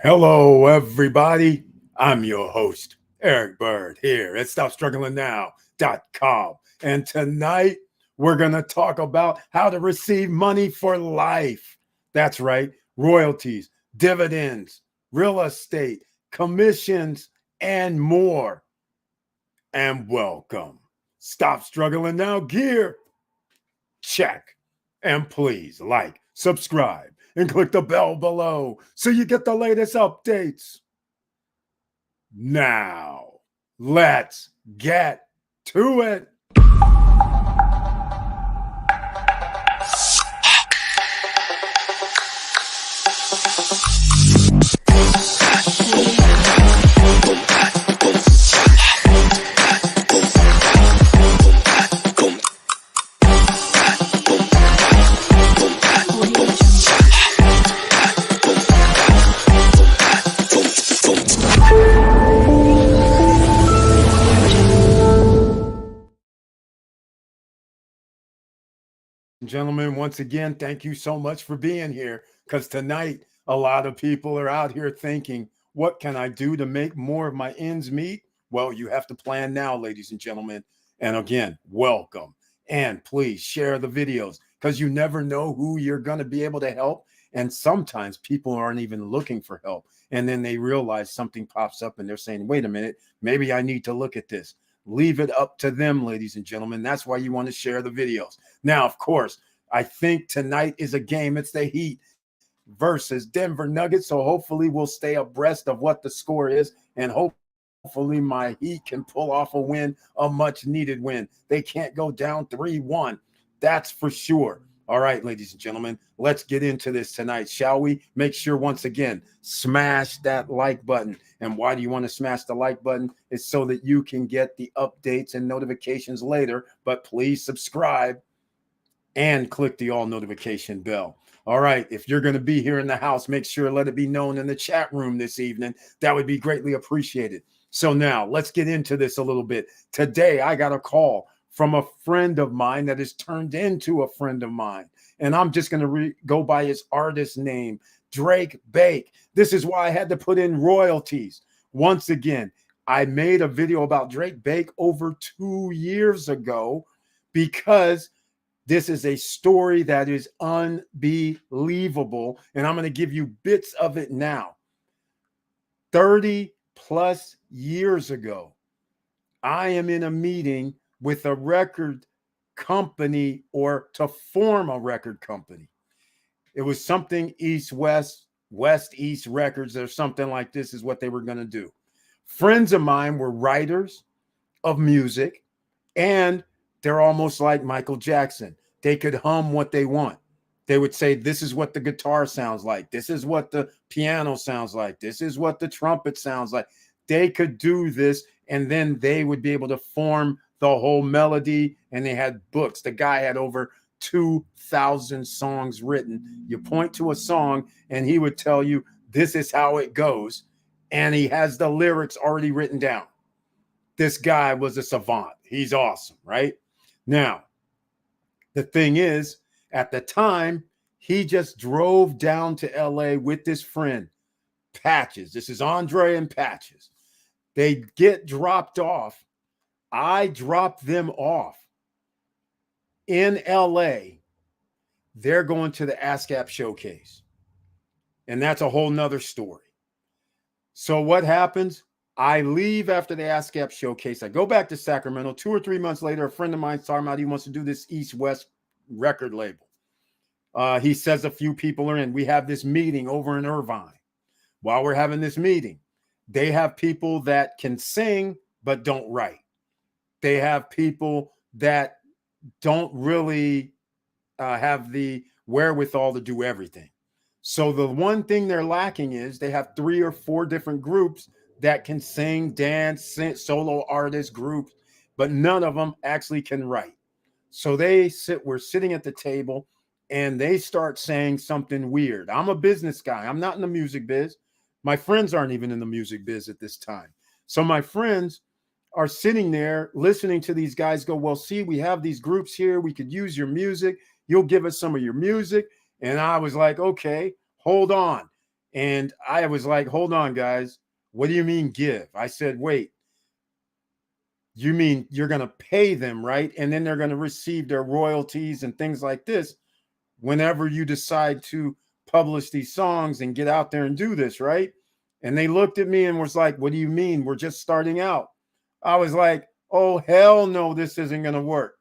Hello, everybody. I'm your host, Eric Bird, here at StopStrugglingNow.com. And tonight, we're going to talk about how to receive money for life. That's right, royalties, dividends, real estate, commissions, and more. And welcome. Stop Struggling Now gear. Check. And please like, subscribe, and click the bell below so you get the latest updates. Now, let's get to it. Gentlemen, once again, thank you so much for being here because tonight a lot of people are out here thinking, what can I do to make more of my ends meet? Well, you have to plan now, ladies and gentlemen. And again, welcome. And please share the videos because you never know who you're going to be able to help. And sometimes people aren't even looking for help. And then they realize something pops up and they're saying, wait a minute, maybe I need to look at this. Leave it up to them, ladies and gentlemen. That's why you want to share the videos. Now, of course, I think tonight is a game. It's the Heat versus Denver Nuggets. So hopefully we'll stay abreast of what the score is. And hopefully my Heat can pull off a win, a much needed win. They can't go down 3-1. That's for sure. All right, ladies and gentlemen, let's get into this tonight, shall we? Make sure, once again, smash that like button. And why do you want to smash the like button? It's so that you can get the updates and notifications later. But please subscribe and click the all notification bell. All right, if you're going to be here in the house, make sure let it be known in the chat room this evening. That would be greatly appreciated. So now let's get into this a little bit. Today, I got a call from a friend of mine that has turned into a friend of mine. And I'm just going to go by his artist name, Drake Bake. This is why I had to put in royalties. Once again, I made a video about Drake Bake over 2 years ago because this is a story that is unbelievable. And I'm going to give you bits of it now. 30 plus years ago, I am in a meeting with a record company or to form a record company. It was something East West, West East Records or something like this is what they were going to do. Friends of mine were writers of music and they're almost like Michael Jackson. They could hum what they want. They would say, this is what the guitar sounds like. This is what the piano sounds like. This is what the trumpet sounds like. They could do this, and then they would be able to form the whole melody, and they had books. The guy had over 2,000 songs written. You point to a song, and he would tell you, this is how it goes, and he has the lyrics already written down. This guy was a savant. He's awesome, right? Now, the thing is, at the time, he just drove down to LA with this friend, Patches. This is Andre and Patches. They get dropped off. I drop them off in LA. They're going to the ASCAP showcase. And that's a whole nother story. So what happens? I leave after the ASCAP showcase. I go back to Sacramento. 2 or 3 months later, a friend of mine's talking about he wants to do this East-West record label. He says a few people are in. We have this meeting over in Irvine. While we're having this meeting, they have people that can sing but don't write. They have people that don't really have the wherewithal to do everything. So the one thing they're lacking is they have 3 or 4 different groups that can sing, dance, solo artist groups, but none of them actually can write. So we're sitting at the table and they start saying something weird. I'm a business guy. I'm not in the music biz. My friends aren't even in the music biz at this time. So my friends are sitting there listening to these guys go, well, see, we have these groups here. We could use your music. You'll give us some of your music. And I was like, okay, hold on. And I was like, hold on, guys. What do you mean give? I said, wait, you mean you're going to pay them, right? And then they're going to receive their royalties and things like this whenever you decide to publish these songs and get out there and do this, right? And they looked at me and was like, what do you mean? We're just starting out. I was like, oh, hell no, this isn't going to work.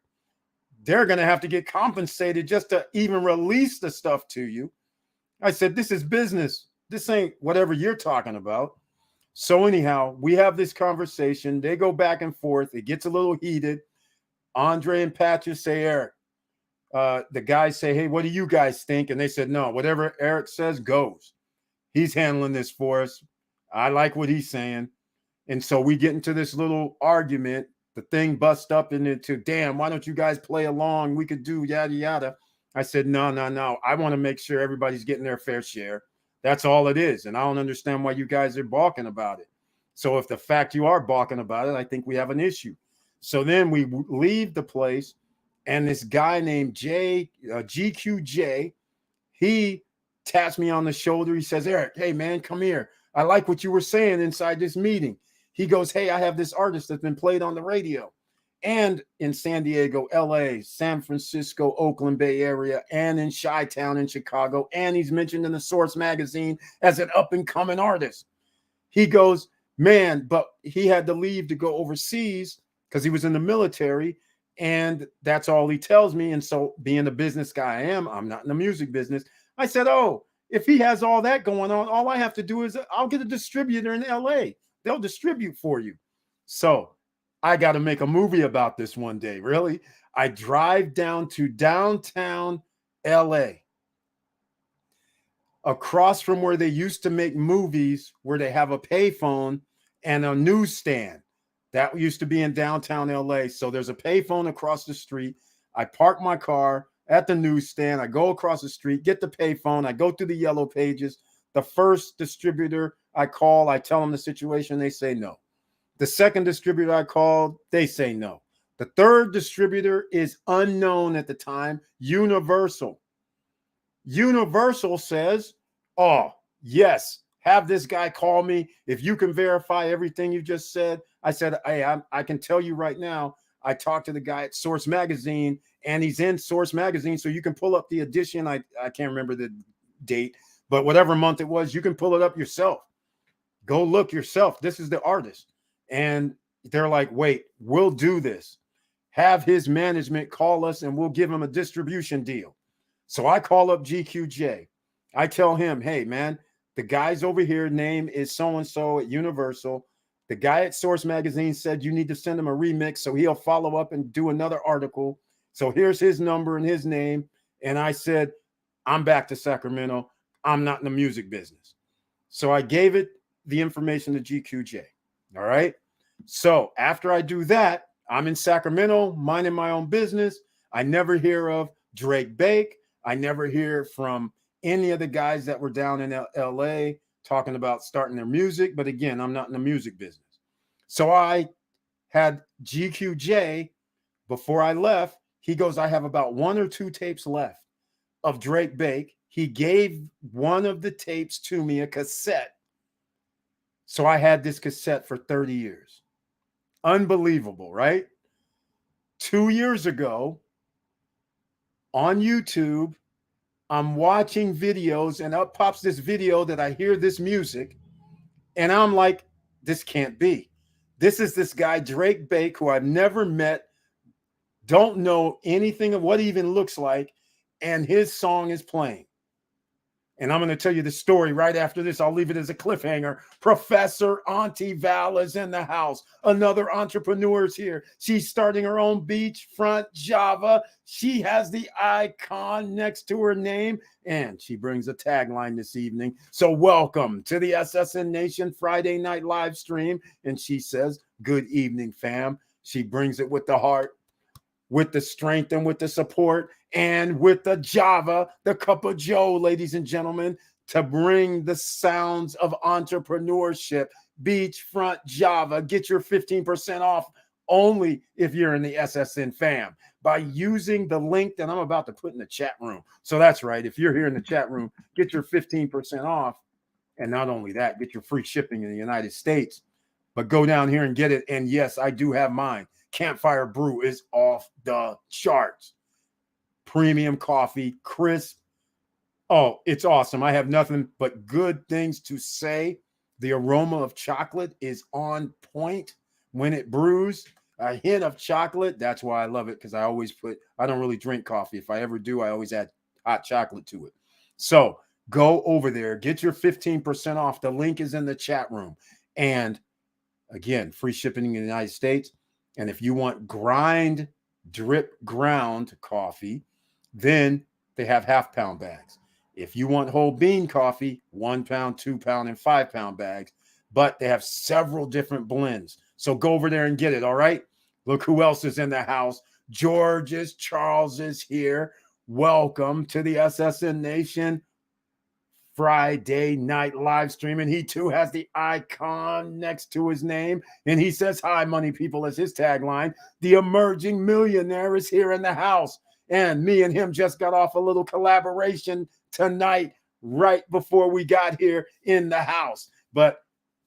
They're going to have to get compensated just to even release the stuff to you. I said, this is business. This ain't whatever you're talking about. So anyhow, we have this conversation. They go back and forth. It gets a little heated. Andre and Patches say, Eric, the guys say, hey, what do you guys think? And they said, no, whatever Eric says goes. He's handling this for us. I like what he's saying. And so we get into this little argument. The thing busts up into, damn, why don't you guys play along? We could do yada, yada. I said, no. I want to make sure everybody's getting their fair share. That's all it is. And I don't understand why you guys are balking about it. So if the fact you are balking about it, I think we have an issue. So then we leave the place, and this guy named GQJ, he taps me on the shoulder. He says, Eric, hey, man, come here. I like what you were saying inside this meeting. He goes, hey, I have this artist that's been played on the radio and in San Diego, LA, San Francisco, Oakland Bay Area, and in Chi-Town in Chicago. And he's mentioned in the Source magazine as an up-and-coming artist. He goes, man, but he had to leave to go overseas because he was in the military. And that's all he tells me. And so being the business guy I am, I'm not in the music business. I said, oh, if he has all that going on, all I have to do is I'll get a distributor in LA. They'll distribute for you. So I got to make a movie about this one day. Really? I drive down to downtown LA, across from where they used to make movies, where they have a payphone and a newsstand. That used to be in downtown LA. So there's a payphone across the street. I park my car at the newsstand. I go across the street, get the payphone. I go through the yellow pages. The first distributor I call, I tell them the situation. They say no. The second distributor I called, they say no. The third distributor is unknown at the time, Universal. Universal says, oh, yes, have this guy call me. If you can verify everything you just said. I said, hey, I can tell you right now, I talked to the guy at Source Magazine, and he's in Source Magazine, so you can pull up the edition. I can't remember the date, but whatever month it was, you can pull it up yourself. Go look yourself. This is the artist. And they're like, wait, we'll do this. Have his management call us and we'll give him a distribution deal. So I call up GQJ. I tell him, hey, man, the guy's over here, name is so-and-so at Universal. The guy at Source Magazine said you need to send him a remix, so he'll follow up and do another article. So here's his number and his name. And I said, I'm back to Sacramento. I'm not in the music business. So I gave it the information to GQJ. All right. So after I do that, I'm in Sacramento, minding my own business. I never hear of Drake Bake. I never hear from any of the guys that were down in LA talking about starting their music. But again, I'm not in the music business. So I had GQJ, before I left, he goes, I have about 1 or 2 tapes left of Drake Bake. He gave one of the tapes to me, a cassette. So I had this cassette for 30 years. Unbelievable, right? 2 years ago on YouTube, I'm watching videos and up pops this video that I hear this music. And I'm like, this can't be. This is this guy, Drake Bake, who I've never met, don't know anything of what he even looks like. And his song is playing. And I'm going to tell you the story right after this. I'll leave it as a cliffhanger. Professor Auntie Val is in the house. Another entrepreneur is here. She's starting her own beachfront Java. She has the icon next to her name, and she brings a tagline this evening. So welcome to the SSN Nation Friday night live stream. And she says, good evening, fam. She brings it with the heart, with the strength, and with the support, and with the Java, the cup of Joe, ladies and gentlemen, to bring the sounds of entrepreneurship. Beachfront Java. Get your 15% off only if you're in the SSN fam by using the link that I'm about to put in the chat room. So that's right. If you're here in the chat room, get your 15% off And not only that, get your free shipping in the United States, but go down here and get it. And yes, I do have mine. Campfire Brew is off the charts. Premium coffee, crisp. Oh, it's awesome. I have nothing but good things to say. The aroma of chocolate is on point when it brews. A hint of chocolate. That's why I love it, because I don't really drink coffee. If I ever do, I always add hot chocolate to it. So go over there, get your 15% off. The link is in the chat room. And again, free shipping in the United States. And if you want drip ground coffee, then they have half-pound bags. If you want whole bean coffee, 1 pound, 2 pound, and 5 pound bags, but they have several different blends. So go over there and get it. All right. Look who else is in the house. Charles is here. Welcome to the SSN Nation Friday night live stream. And he too has the icon next to his name. And he says, "Hi, money people," as his tagline. The emerging millionaire is here in the house. And me and him just got off a little collaboration tonight, right before we got here in the house. But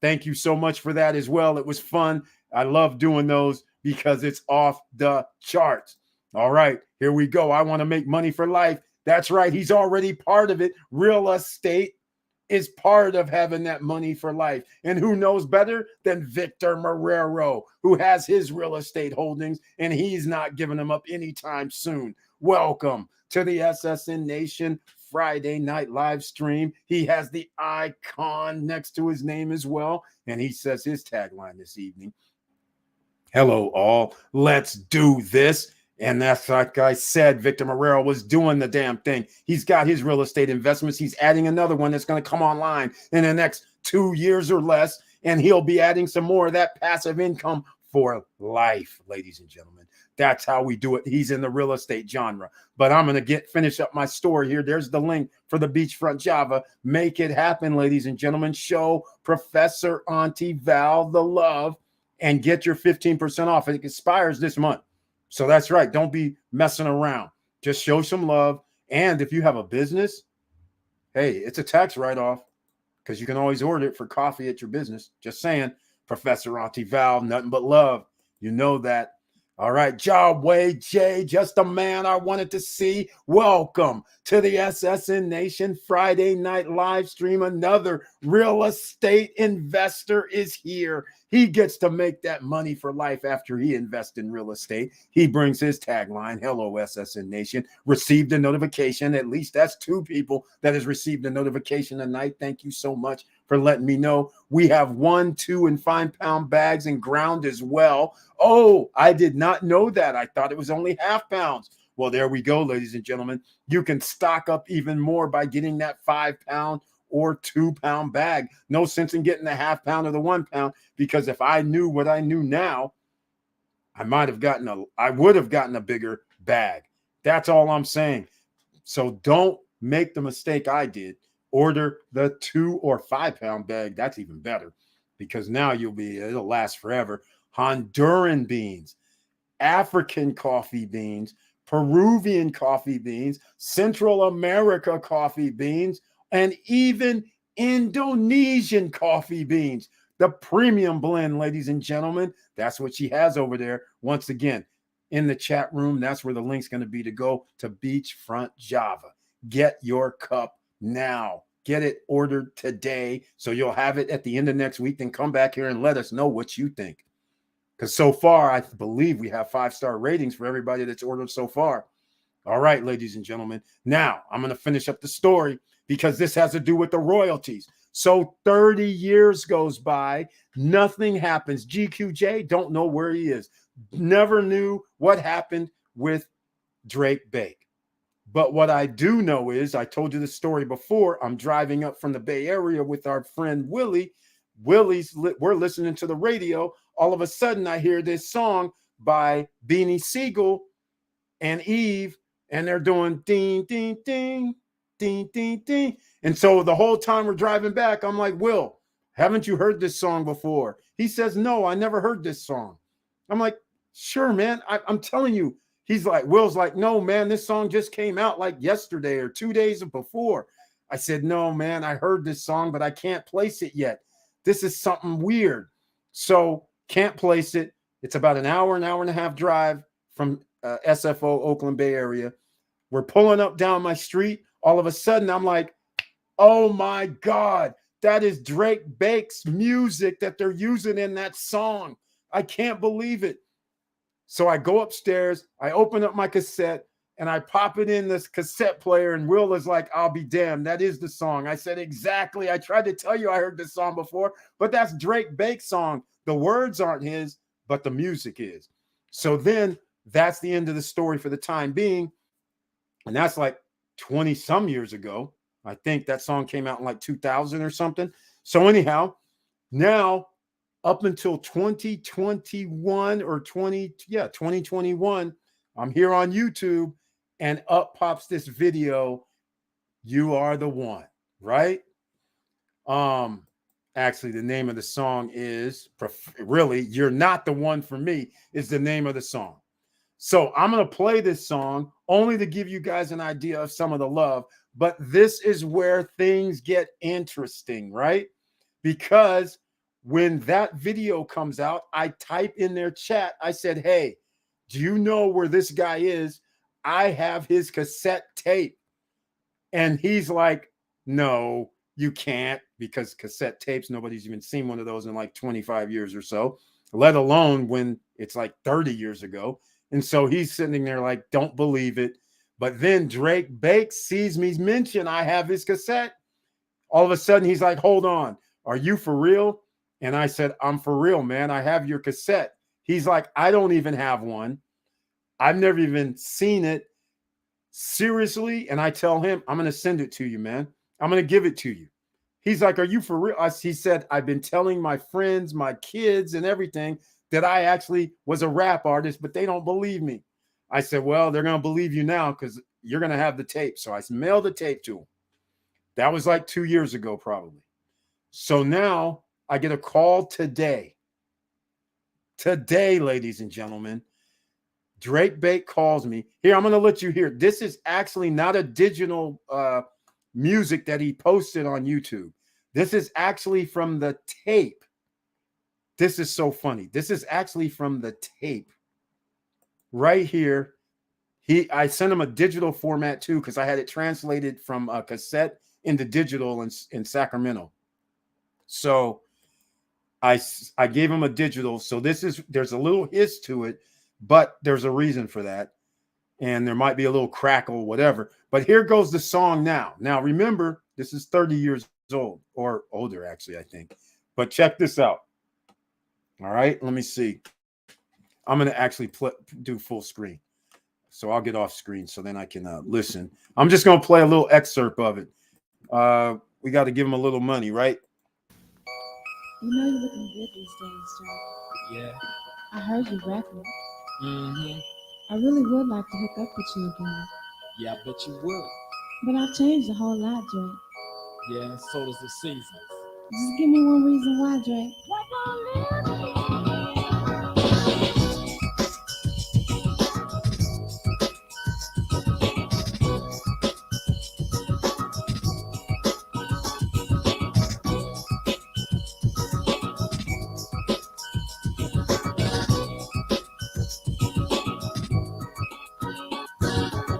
thank you so much for that as well. It was fun. I love doing those because it's off the charts. All right, here we go. I want to make money for life. That's right. He's already part of it. Real estate is part of having that money for life. And who knows better than Victor Marrero, who has his real estate holdings, and he's not giving them up anytime soon. Welcome to the SSN Nation Friday night live stream. He has the icon next to his name as well. And he says his tagline this evening: "Hello, all. Let's do this." And that's like I said, Victor Marrero was doing the damn thing. He's got his real estate investments. He's adding another one that's going to come online in the next 2 years or less. And he'll be adding some more of that passive income for life, ladies and gentlemen. That's how we do it. He's in the real estate genre. But I'm going to finish up my story here. There's the link for the Beachfront Java. Make it happen, ladies and gentlemen. Show Professor Auntie Val the love and get your 15% off. It expires this month. So that's right. Don't be messing around. Just show some love. And if you have a business, hey, it's a tax write-off, because you can always order it for coffee at your business. Just saying. Professor Auntie Val, nothing but love. You know that. All right, Jawway J, just a man I wanted to see. Welcome to the SSN Nation Friday night live stream. Another real estate investor is here. He gets to make that money for life after he invests in real estate. He brings his tagline, "Hello, SSN Nation. Received a notification." At least that's 2 people that has received a notification tonight. Thank you so much for letting me know. We have 1, 2, and 5 pound bags and ground as well. Oh, I did not know that. I thought it was only half pounds. Well, there we go, ladies and gentlemen. You can stock up even more by getting that 5 pound or 2 pound bag. No sense in getting the half pound or the 1 pound, because if I knew what I knew now, I would have gotten a bigger bag. That's all I'm saying. So don't make the mistake I did. Order the 2 or 5 pound bag. That's even better, because now it'll last forever. Honduran beans, African coffee beans, Peruvian coffee beans, Central America coffee beans, and even Indonesian coffee beans. The premium blend, ladies and gentlemen. That's what she has over there. Once again, in the chat room, that's where the link's going to be to go to Beachfront Java. Get your cup now. Get it ordered today, so you'll have it at the end of next week. Then come back here and let us know what you think. Because so far, I believe we have 5-star ratings for everybody that's ordered so far. All right, ladies and gentlemen. Now, I'm going to finish up the story, because this has to do with the royalties. So 30 years goes by. Nothing happens. GQJ, don't know where he is. Never knew what happened with Drake Bake. But what I do know is, I told you the story before, I'm driving up from the Bay Area with our friend Willie. We're listening to the radio. All of a sudden, I hear this song by Beanie Siegel and Eve, and they're doing ding, ding, ding, ding, ding, ding. And so the whole time we're driving back, I'm like, "Will, haven't you heard this song before?" He says, "No, I never heard this song." I'm like, "Sure, man. I'm telling you." Will's like, "No, man, this song just came out like yesterday or 2 days before." I said, no, man, I heard this song, but I can't place it yet. This is something weird. So can't place it. It's about an hour and a half drive from SFO, Oakland Bay area. We're pulling up down my street. All of a sudden, I'm like, oh my God, that is Drake Bake's music that they're using in that song. I can't believe it. So I go upstairs, I open up my cassette, and I pop it in this cassette player, and Will is like, I'll be damned. That is the song. I said, exactly. I tried to tell you I heard this song before, but that's Drake Bake's song. The words aren't his, but the music is. So then that's the end of the story for the time being. And that's like 20 some years ago. I think that song came out in like 2000 or something. So anyhow, now up until 2021 or 2021, I'm here on YouTube and up pops this video. You Are the One, right? Actually, the name of the song is really You're Not the One for Me is the name of the song. So I'm going to play this song only to give you guys an idea of some of the love. But this is where things get interesting, right? Because when that video comes out, I type in their chat. I said, hey, do you know where this guy is? I have his cassette tape. And he's like, no, you can't, because cassette tapes, nobody's even seen one of those in like 25 years or so, let alone when it's like 30 years ago. And so he's sitting there like, don't believe it. But then Drake Bake sees me mention I have his cassette. All of a sudden, he's like, hold on. Are you for real? And I said, I'm for real, man. I have your cassette. He's like, I don't even have one. I've never even seen it. Seriously? And I tell him, I'm going to send it to you, man. I'm going to give it to you. He's like, are you for real? He said, I've been telling my friends, my kids and everything that I actually was a rap artist, but they don't believe me. I said, well, they're going to believe you now because you're going to have the tape. So I mailed the tape to him. That was like 2 years ago, probably. So now I get a call today. Today, ladies and gentlemen, Drake Bake calls me. Here, I'm going to let you hear. This is actually not a digital music that he posted on YouTube. This is actually from the tape. This is so funny. This is actually from the tape right here. I sent him a digital format too, because I had it translated from a cassette into digital in Sacramento. So I gave him a digital. So there's a little hiss to it, but there's a reason for that. And there might be a little crackle, whatever. But here goes the song now. Now, remember, this is 30 years old or older, actually, I think. But check this out. All right, let me see. I'm going to actually do full screen. So I'll get off screen so then I can listen. I'm just going to play a little excerpt of it. We got to give him a little money, right? You know you're looking good these days, Drake. Yeah. I heard you rapping. Mm-hmm. I really would like to hook up with you again. Yeah, I bet you would. But I've changed a whole lot, Drake. Yeah, so does the seasons. Just give me one reason why, Drake.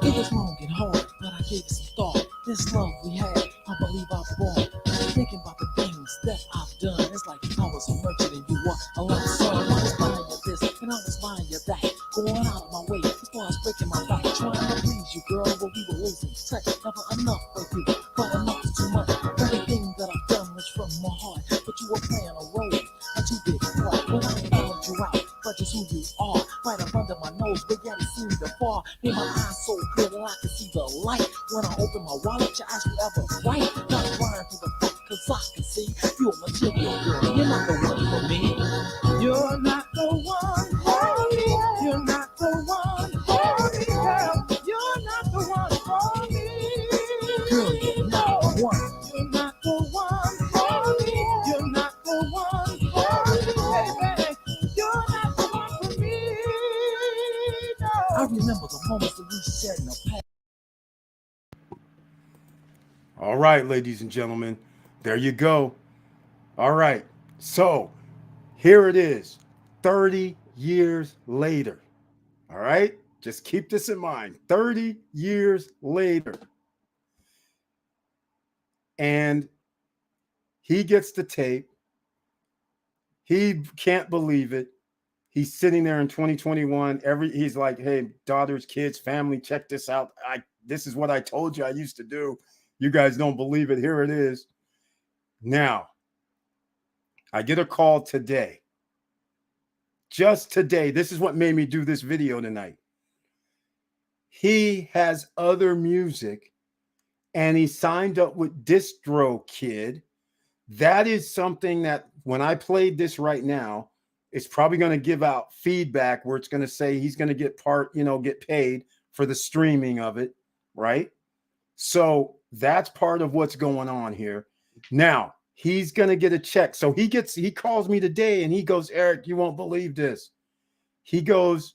It was long and hard, but I gave it some thought. This love we had, I believe I bought. Thinking about the things that I've done. It's like I was a merchant and you were a lump sum. I was buying you this and I was buying you that. Going out of my way as far as breaking my back. Trying to please you, girl, but we were losing touch. Never enough for you, but enough is too much. Everything that I've done was from my heart. But you were playing a role, a too big part. When I found you out, but just who you are. Right up under my nose, but yet it seemed to far. Made my eyes so clear that I could see the light. When I opened my wallet, you asked me ever right. Not lying to the fact, cause I can see you're a material girl. You're not the one for me. You're not the one for me. You're not the one for me, girl. You're not the one for me. Girl, you're not the one. You're not the one for me. You're not the one for me, baby. You're not the one for me. No. I remember the moments that we shared in the past. All right, ladies and gentlemen, there you go. All right, so here it is, 30 years later. All right, just keep this in mind, 30 years later. And he gets the tape. He can't believe it. He's sitting there in 2021. He's like, "Hey, daughters, kids, family, check this out. This is what I told you I used to do. You guys don't believe it. Here it is." Now, I get a call today. Just today. This is what made me do this video tonight. He has other music and he signed up with DistroKid. That is something that when I played this right now, it's probably going to give out feedback where it's going to say he's going to get get paid for the streaming of it, right? So that's part of what's going on here. Now, he's going to get a check. So he calls me today and he goes, "Eric, you won't believe this." He goes,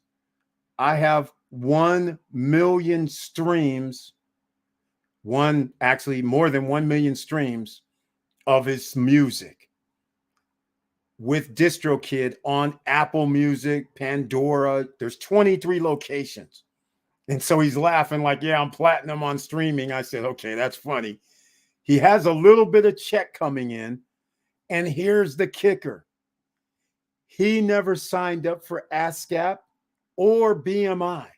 "I have 1 million streams, actually more than 1 million streams of his music with DistroKid on Apple Music, Pandora. There's 23 locations." And so he's laughing like, "Yeah, I'm platinum on streaming." I said, "Okay, that's funny." He has a little bit of check coming in. And here's the kicker. He never signed up for ASCAP or BMI.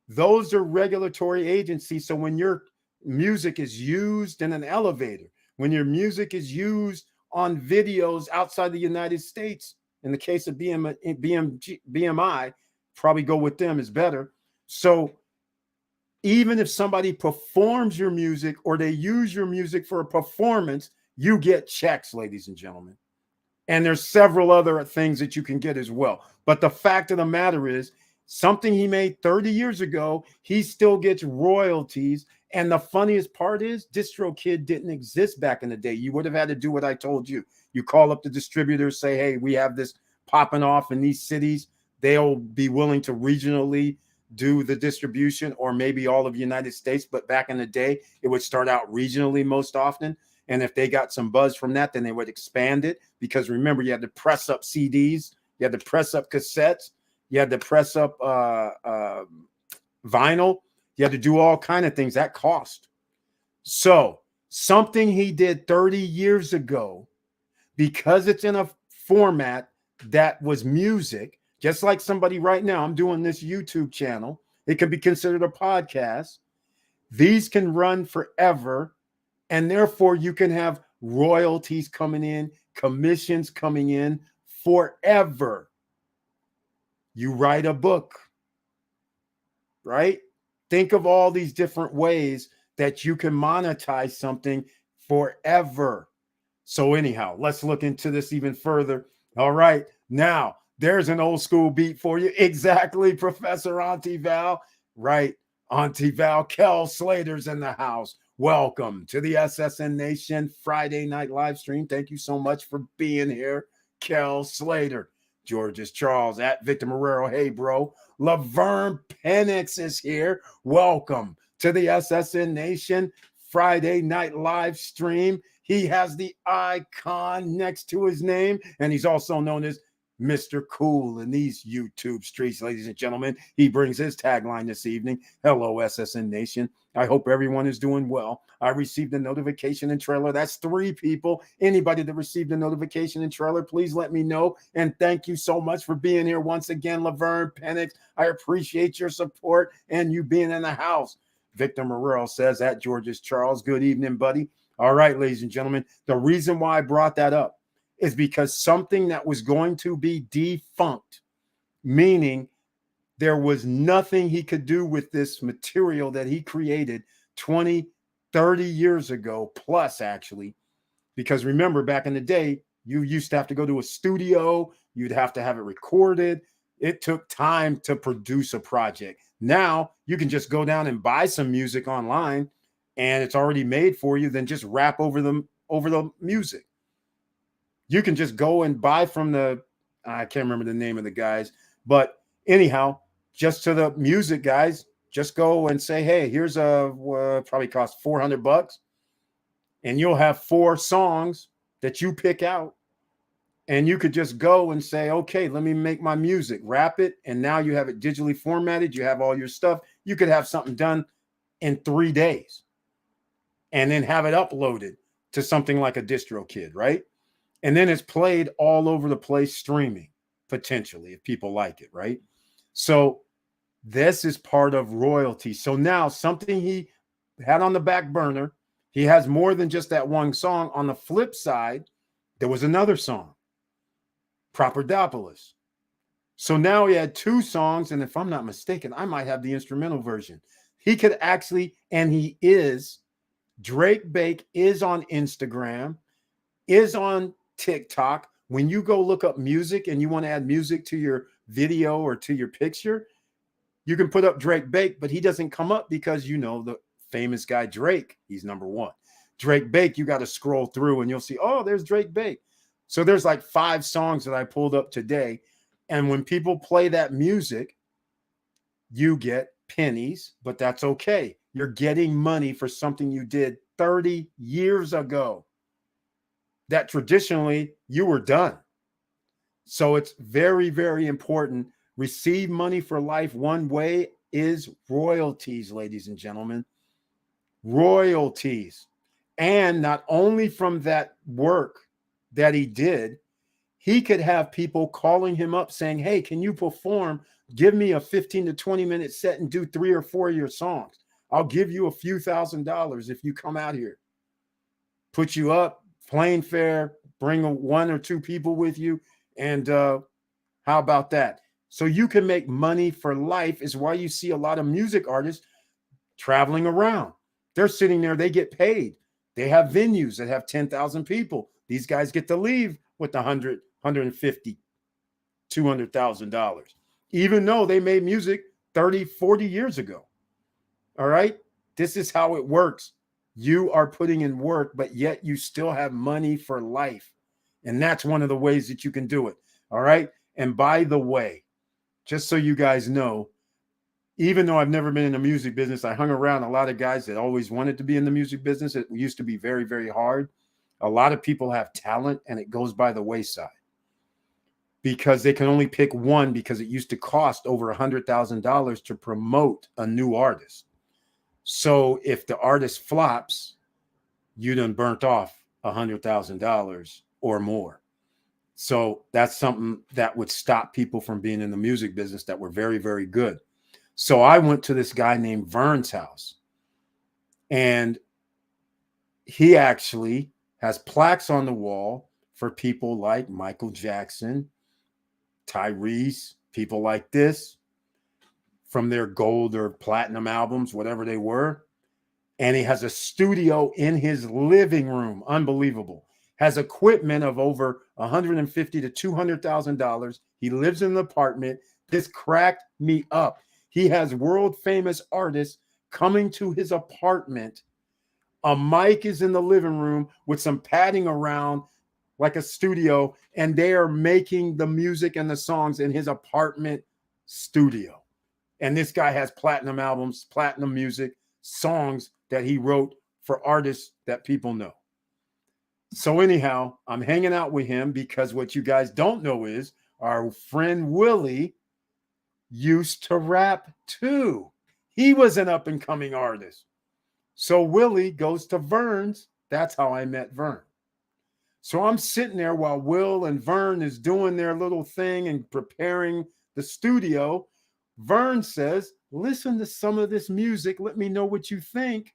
Those are regulatory agencies. So when your music is used in an elevator, when your music is used on videos outside the United States, in the case of BMI, probably go with them is better. So even if somebody performs your music or they use your music for a performance, you get checks, ladies and gentlemen. And there's several other things that you can get as well. But the fact of the matter is, something he made 30 years ago, he still gets royalties. And the funniest part is, DistroKid didn't exist back in the day. You would have had to do what I told you. You call up the distributors, say, "Hey, we have this popping off in these cities." They'll be willing to regionally do the distribution, or maybe all of the United States. But back in the day, it would start out regionally most often. And if they got some buzz from that, then they would expand it. Because remember, you had to press up CDs, you had to press up cassettes, you had to press up vinyl, you had to do all kind of things. That cost. So something he did 30 years ago, because it's in a format that was music, just like somebody right now, I'm doing this YouTube channel. It can be considered a podcast. These can run forever. And therefore, you can have royalties coming in, commissions coming in forever. You write a book, right? Think of all these different ways that you can monetize something forever. So anyhow, let's look into this even further. All right, now there's an old school beat for you. Exactly, Professor Auntie Val. Right, Auntie Val. Kel Slater's in the house. Welcome to the SSN Nation Friday night live stream. Thank you so much for being here, Kel Slater. George's Charles at Victor Marrero. Hey, bro. Laverne Penix is here. Welcome to the SSN Nation Friday night live stream. He has the icon next to his name, and he's also known as Mr. Cool in these YouTube streets, ladies and gentlemen. He brings his tagline this evening. Hello, SSN Nation. I hope everyone is doing well. I received a notification and trailer. That's 3 people. Anybody that received a notification and trailer, please let me know. And thank you so much for being here once again, Laverne Penix. I appreciate your support and you being in the house. Victor Marrero says at George's Charles. Good evening, buddy. All right, ladies and gentlemen. The reason why I brought that up is because something that was going to be defunct, meaning there was nothing he could do with this material that he created 20, 30 years ago, plus actually, because remember back in the day, you used to have to go to a studio, you'd have to have it recorded. It took time to produce a project. Now you can just go down and buy some music online and it's already made for you, then just rap over the music. You can just go and buy from I can't remember the name of the guys, but anyhow, just to the music guys, Just go and say, hey, here's probably cost $400, and you'll have 4 songs that you pick out. And you could just go and say, okay, let me make my music, wrap it. And now you have it digitally formatted. You have all your stuff. You could have something done in 3 days and then have it uploaded to something like a DistroKid, right? And then it's played all over the place streaming, potentially, if people like it, right? So this is part of royalty. So now something he had on the back burner, he has more than just that one song. On the flip side, there was another song, Properdopolis. So now he had 2 songs, and if I'm not mistaken, I might have the instrumental version. He could actually, and he is, Drake Bake is on Instagram, is on TikTok. When you go look up music and you want to add music to your video or to your picture, you can put up Drake Bake, but he doesn't come up because, you know, the famous guy Drake, he's number 1. Drake Bake, you got to scroll through and you'll see, oh, there's Drake Bake. So there's like 5 songs that I pulled up today. And when people play that music, you get pennies, but that's okay. You're getting money for something you did 30 years ago that traditionally you were done. So it's very, very important. Receive money for life. One way is royalties, ladies and gentlemen. Royalties. And not only from that work that he did, he could have people calling him up saying, hey, can you perform? Give me a 15 to 20 minute set and do 3 or 4 of your songs. I'll give you a few $1,000s if you come out here. Put you up, plane fare, bring 1 or 2 people with you. And how about that? So you can make money for life is why you see a lot of music artists traveling around. They're sitting there, they get paid. They have venues that have 10,000 people. These guys get to leave with $100, $150, $200,000, even though they made music 30, 40 years ago. All right. This is how it works. You are putting in work, but yet you still have money for life. And that's one of the ways that you can do it. All right. And by the way, just so you guys know, even though I've never been in the music business, I hung around a lot of guys that always wanted to be in the music business. It used to be very, very hard. A lot of people have talent and it goes by the wayside because they can only pick one because it used to cost over $100,000 to promote a new artist. So if the artist flops, you done burnt off $100,000 or more. So that's something that would stop people from being in the music business that were very, very good. So I went to this guy named Vern's house, and he actually has plaques on the wall for people like Michael Jackson, Tyrese, people like this from their gold or platinum albums, whatever they were. And he has a studio in his living room. Unbelievable. Has equipment of over $150,000 to $200,000. He lives in an apartment. This cracked me up. He has world famous artists coming to his apartment. A mic is in the living room with some padding around like a studio, and they are making the music and the songs in his apartment studio. And this guy has platinum albums, platinum music, songs that he wrote for artists that people know. So anyhow, I'm hanging out with him because what you guys don't know is our friend Willie used to rap too. He was an up and coming artist. So Willie goes to Vern's. That's how I met Vern. So I'm sitting there while Will and Vern is doing their little thing and preparing the studio. Vern says, listen to some of this music. Let me know what you think.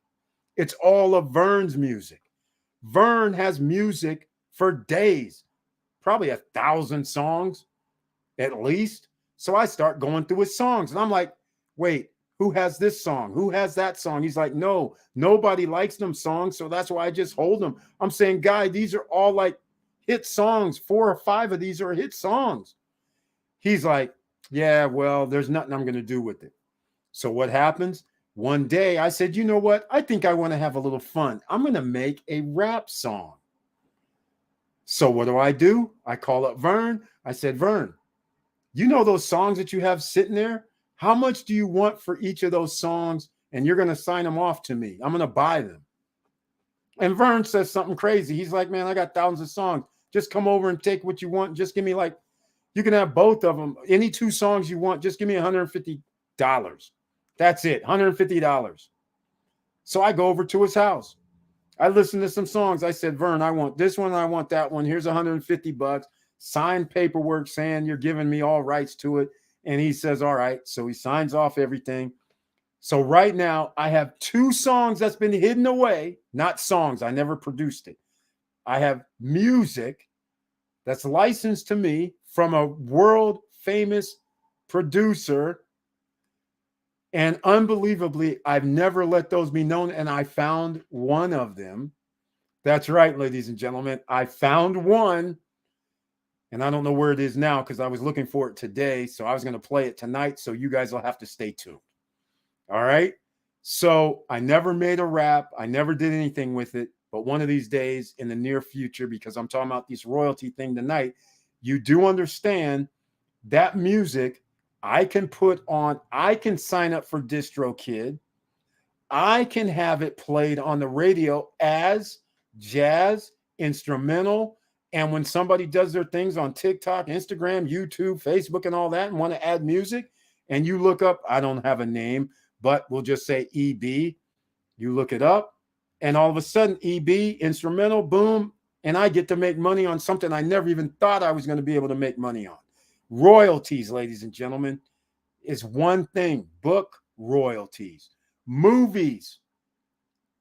It's all of Vern's music. Vern has music for days, probably 1,000 songs at least. So I start going through his songs and I'm like, wait, who has this song? Who has that song? He's like, no, nobody likes them songs. So that's why I just hold them. I'm saying, guy, these are all like hit songs. 4 or 5 of these are hit songs. He's like, yeah, well, there's nothing I'm going to do with it. So what happens? One day I said, you know what? I think I want to have a little fun. I'm going to make a rap song. So what do? I call up Vern. I said, Vern, you know those songs that you have sitting there? How much do you want for each of those songs? And you're going to sign them off to me. I'm going to buy them. And Vern says something crazy. He's like, man, I got thousands of songs. Just come over and take what you want. Just give me like, you can have both of them. Any 2 songs you want, just give me $150. That's it, $150. So I go over to his house. I listened to some songs. I said, Vern, I want this one. I want that one. Here's $150. Signed paperwork saying you're giving me all rights to it. And he says, all right. So he signs off everything. So right now I have 2 songs that's been hidden away, not songs. I never produced it. I have music that's licensed to me from a world famous producer. And unbelievably, I've never let those be known. And I found one of them. That's right, ladies and gentlemen. I found one. And I don't know where it is now because I was looking for it today. So I was going to play it tonight. So you guys will have to stay tuned. All right. So I never made a rap. I never did anything with it. But one of these days in the near future, because I'm talking about this royalty thing tonight, you do understand that music I can put on, I can sign up for DistroKid. I can have it played on the radio as jazz, instrumental. And when somebody does their things on TikTok, Instagram, YouTube, Facebook, and all that, and want to add music, and you look up, I don't have a name, but we'll just say EB. You look it up, and all of a sudden, EB, instrumental, boom, and I get to make money on something I never even thought I was going to be able to make money on. Royalties, ladies and gentlemen, is one thing. Book royalties. Movies.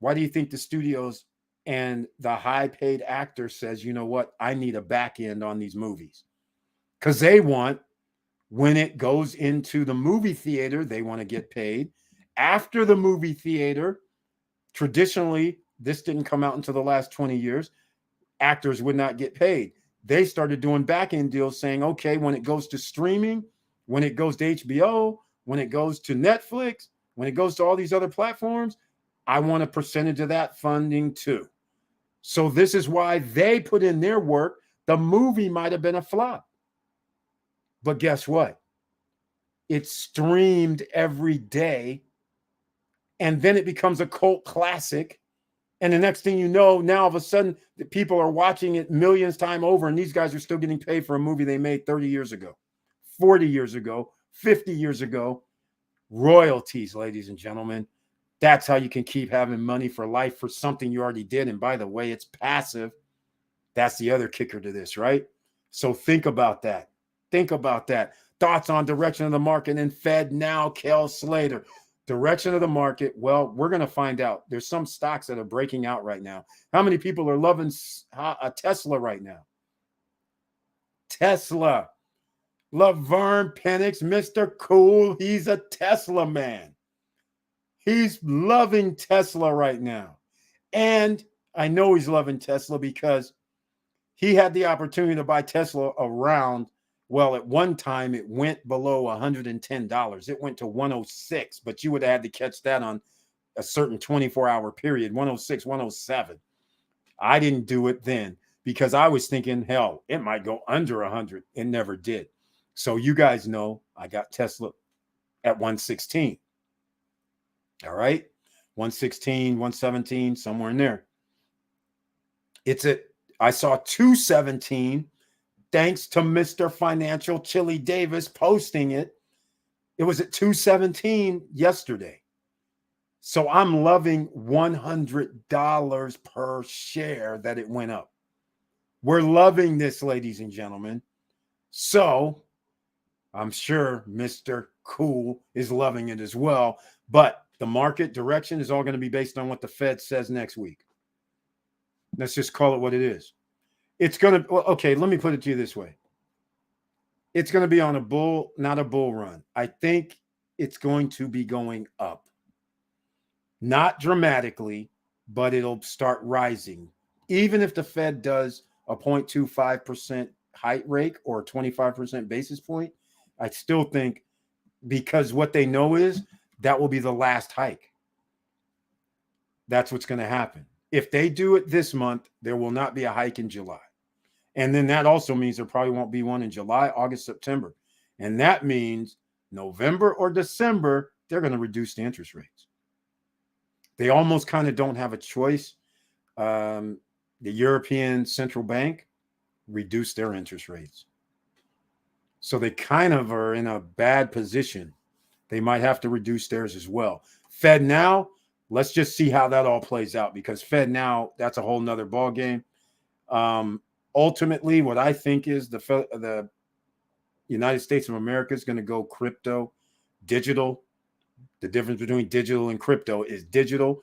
Why do you think the studios and the high-paid actor says, you know what, I need a back end on these movies? Because they want, when it goes into the movie theater, they want to get paid. After the movie theater, traditionally, this didn't come out until the last 20 years, actors would not get paid. They started doing back-end deals saying, okay, when it goes to streaming, when it goes to HBO, when it goes to Netflix, when it goes to all these other platforms, I want a percentage of that funding too. So this is why they put in their work. The movie might have been a flop. But guess what? It's streamed every day. And then it becomes a cult classic. And the next thing you know, now all of a sudden, the people are watching it millions times over. And these guys are still getting paid for a movie they made 30 years ago, 40 years ago, 50 years ago. Royalties, ladies and gentlemen. That's how you can keep having money for life for something you already did. And by the way, it's passive. That's the other kicker to this, right? So think about that. Think about that. Thoughts on direction of the market and Fed now, Kel Slater. Direction of the market. Well, we're going to find out. There's some stocks that are breaking out right now. How many people are loving a Tesla right now? Tesla. Laverne Penix, Mr. Cool. He's a Tesla man. He's loving Tesla right now. And I know he's loving Tesla because he had the opportunity to buy Tesla around, well, at one time it went below $110. It went to 106, but you would have had to catch that on a certain 24-hour period, 106, 107. I didn't do it then because I was thinking, hell, it might go under 100. It never did. So you guys know I got Tesla at 116. All right. 116, 117, somewhere in there. I saw 217 thanks to Mr. Financial Chili Davis posting it. It was at 217 yesterday. So I'm loving $100 per share that it went up. We're loving this, ladies and gentlemen. So I'm sure Mr. Cool is loving it as well. But the market direction is all going to be based on what the Fed says next week. Let's just call it what it is. It's going to, okay, let me put it to you this way. It's going to be on a bull, not a bull run. I think it's going to be going up. Not dramatically, but it'll start rising. Even if the Fed does a 0.25% hike rate or 25% basis point, I still think because what they know is that will be the last hike. That's what's going to happen. If they do it this month, there will not be a hike in July. And then that also means there probably won't be one in July, August, September. And that means November or December, they're going to reduce the interest rates. They almost kind of don't have a choice. The European Central Bank reduced their interest rates. So they kind of are in a bad position. They might have to reduce theirs as well. Fed now, let's just see how that all plays out, because Fed now, that's a whole nother ball game. Ultimately, what I think is the United States of America is going to go crypto, digital. The difference between digital and crypto is digital,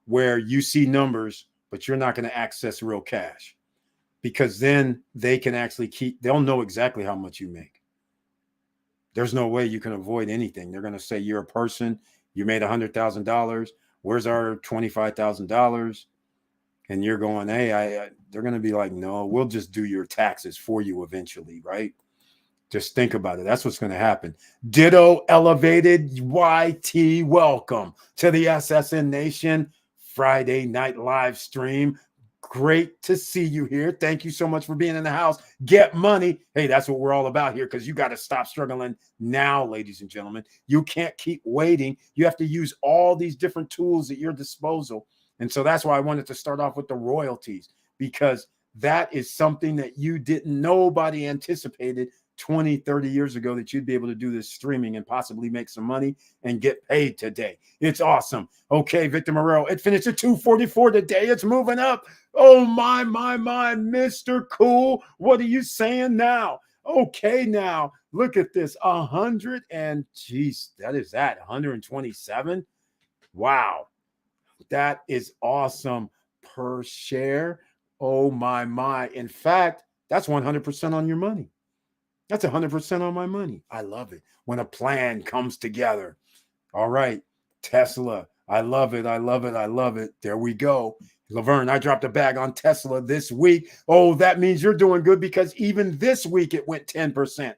where you see numbers, but you're not going to access real cash, because then they can actually they'll know exactly how much you make. There's no way you can avoid anything. They're going to say you're a person, you made $100,000. Where's our $25,000? And you're going, hey, they're going to be like, no, we'll just do your taxes for you eventually, right? Just think about it. That's what's going to happen. Ditto elevated YT. Welcome to the SSN Nation Friday night live stream. Great to see you here. Thank you so much for being in the house. Get money. Hey, that's what we're all about here, because you got to stop struggling now, ladies and gentlemen. You can't keep waiting. You have to use all these different tools at your disposal. And so that's why I wanted to start off with the royalties, because that is something that nobody anticipated 20, 30 years ago, that you'd be able to do this streaming and possibly make some money and get paid today. It's awesome. Okay, Victor Morero, it finished at 244 today. It's moving up. Oh, my, Mr. Cool. What are you saying now? Okay, now look at this. 100 and geez, that is that 127. Wow. That is awesome per share. Oh, my. In fact, that's 100% on your money. That's 100% on my money. I love it when a plan comes together. All right, Tesla. I love it. I love it. I love it. There we go. Laverne, I dropped a bag on Tesla this week. Oh, that means you're doing good, because even this week it went 10%.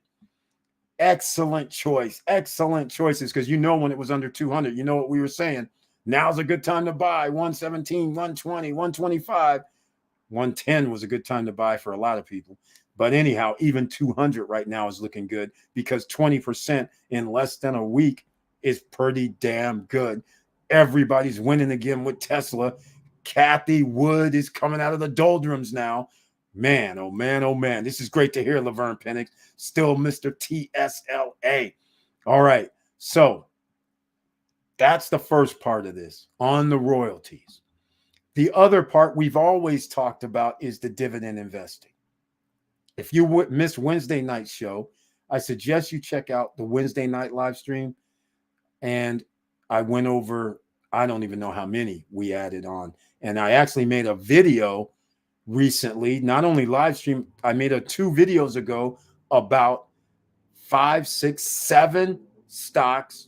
Excellent choice. Excellent choices, because when it was under 200, you know what we were saying. Now's a good time to buy. 117, 120, 125. 110 was a good time to buy for a lot of people. But anyhow, even 200 right now is looking good, because 20% in less than a week is pretty damn good. Everybody's winning again with Tesla. Kathy Wood is coming out of the doldrums now. Man, oh man, oh man. This is great to hear, Laverne Penix. Still Mr. TSLA. All right. So that's the first part of this on the royalties. The other part we've always talked about is the dividend investing. If you missed Wednesday night show, I suggest you check out the Wednesday night live stream. And I went over, I don't even know how many we added on. And I actually made a video recently, not only live stream, I made 2 videos ago about 5, 6, 7 stocks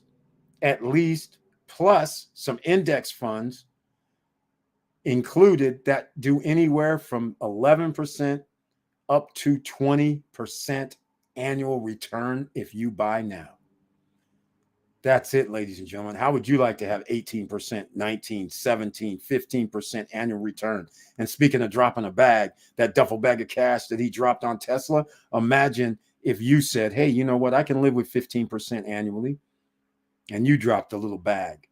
at least, plus some index funds included, that do anywhere from 11% up to 20% annual return if you buy now. That's it, ladies and gentlemen. How would you like to have 18%, 19, 17, 15% annual return? And speaking of dropping a bag, that duffel bag of cash that he dropped on Tesla, imagine if you said, hey, you know what? I can live with 15% annually. And you dropped a little bag.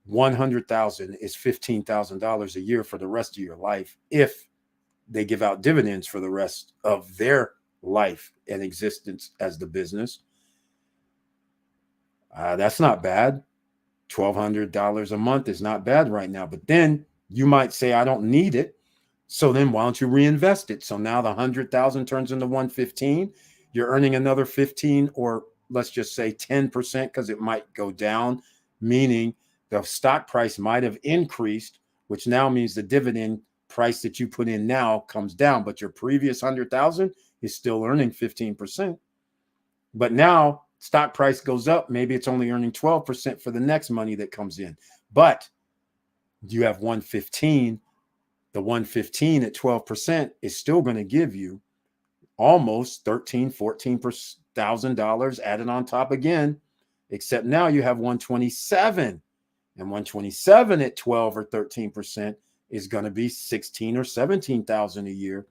100,000 is $15,000 a year for the rest of your life, if they give out dividends for the rest of their life and existence as the business. That's not bad. $1,200 a month is not bad right now. But then you might say, I don't need it. So then why don't you reinvest it? So now the 100,000 turns into 115. You're earning another 15, or let's just say 10%, because it might go down, meaning the stock price might have increased, which now means the dividend price that you put in now comes down, but your previous 100,000 is still earning 15%. But now stock price goes up, maybe it's only earning 12% for the next money that comes in. But you have 115. The 115 at 12% is still going to give you almost $14,000 added on top again, except now you have 127. And 127 at 12 or 13% is going to be 16 or 17,000 a year.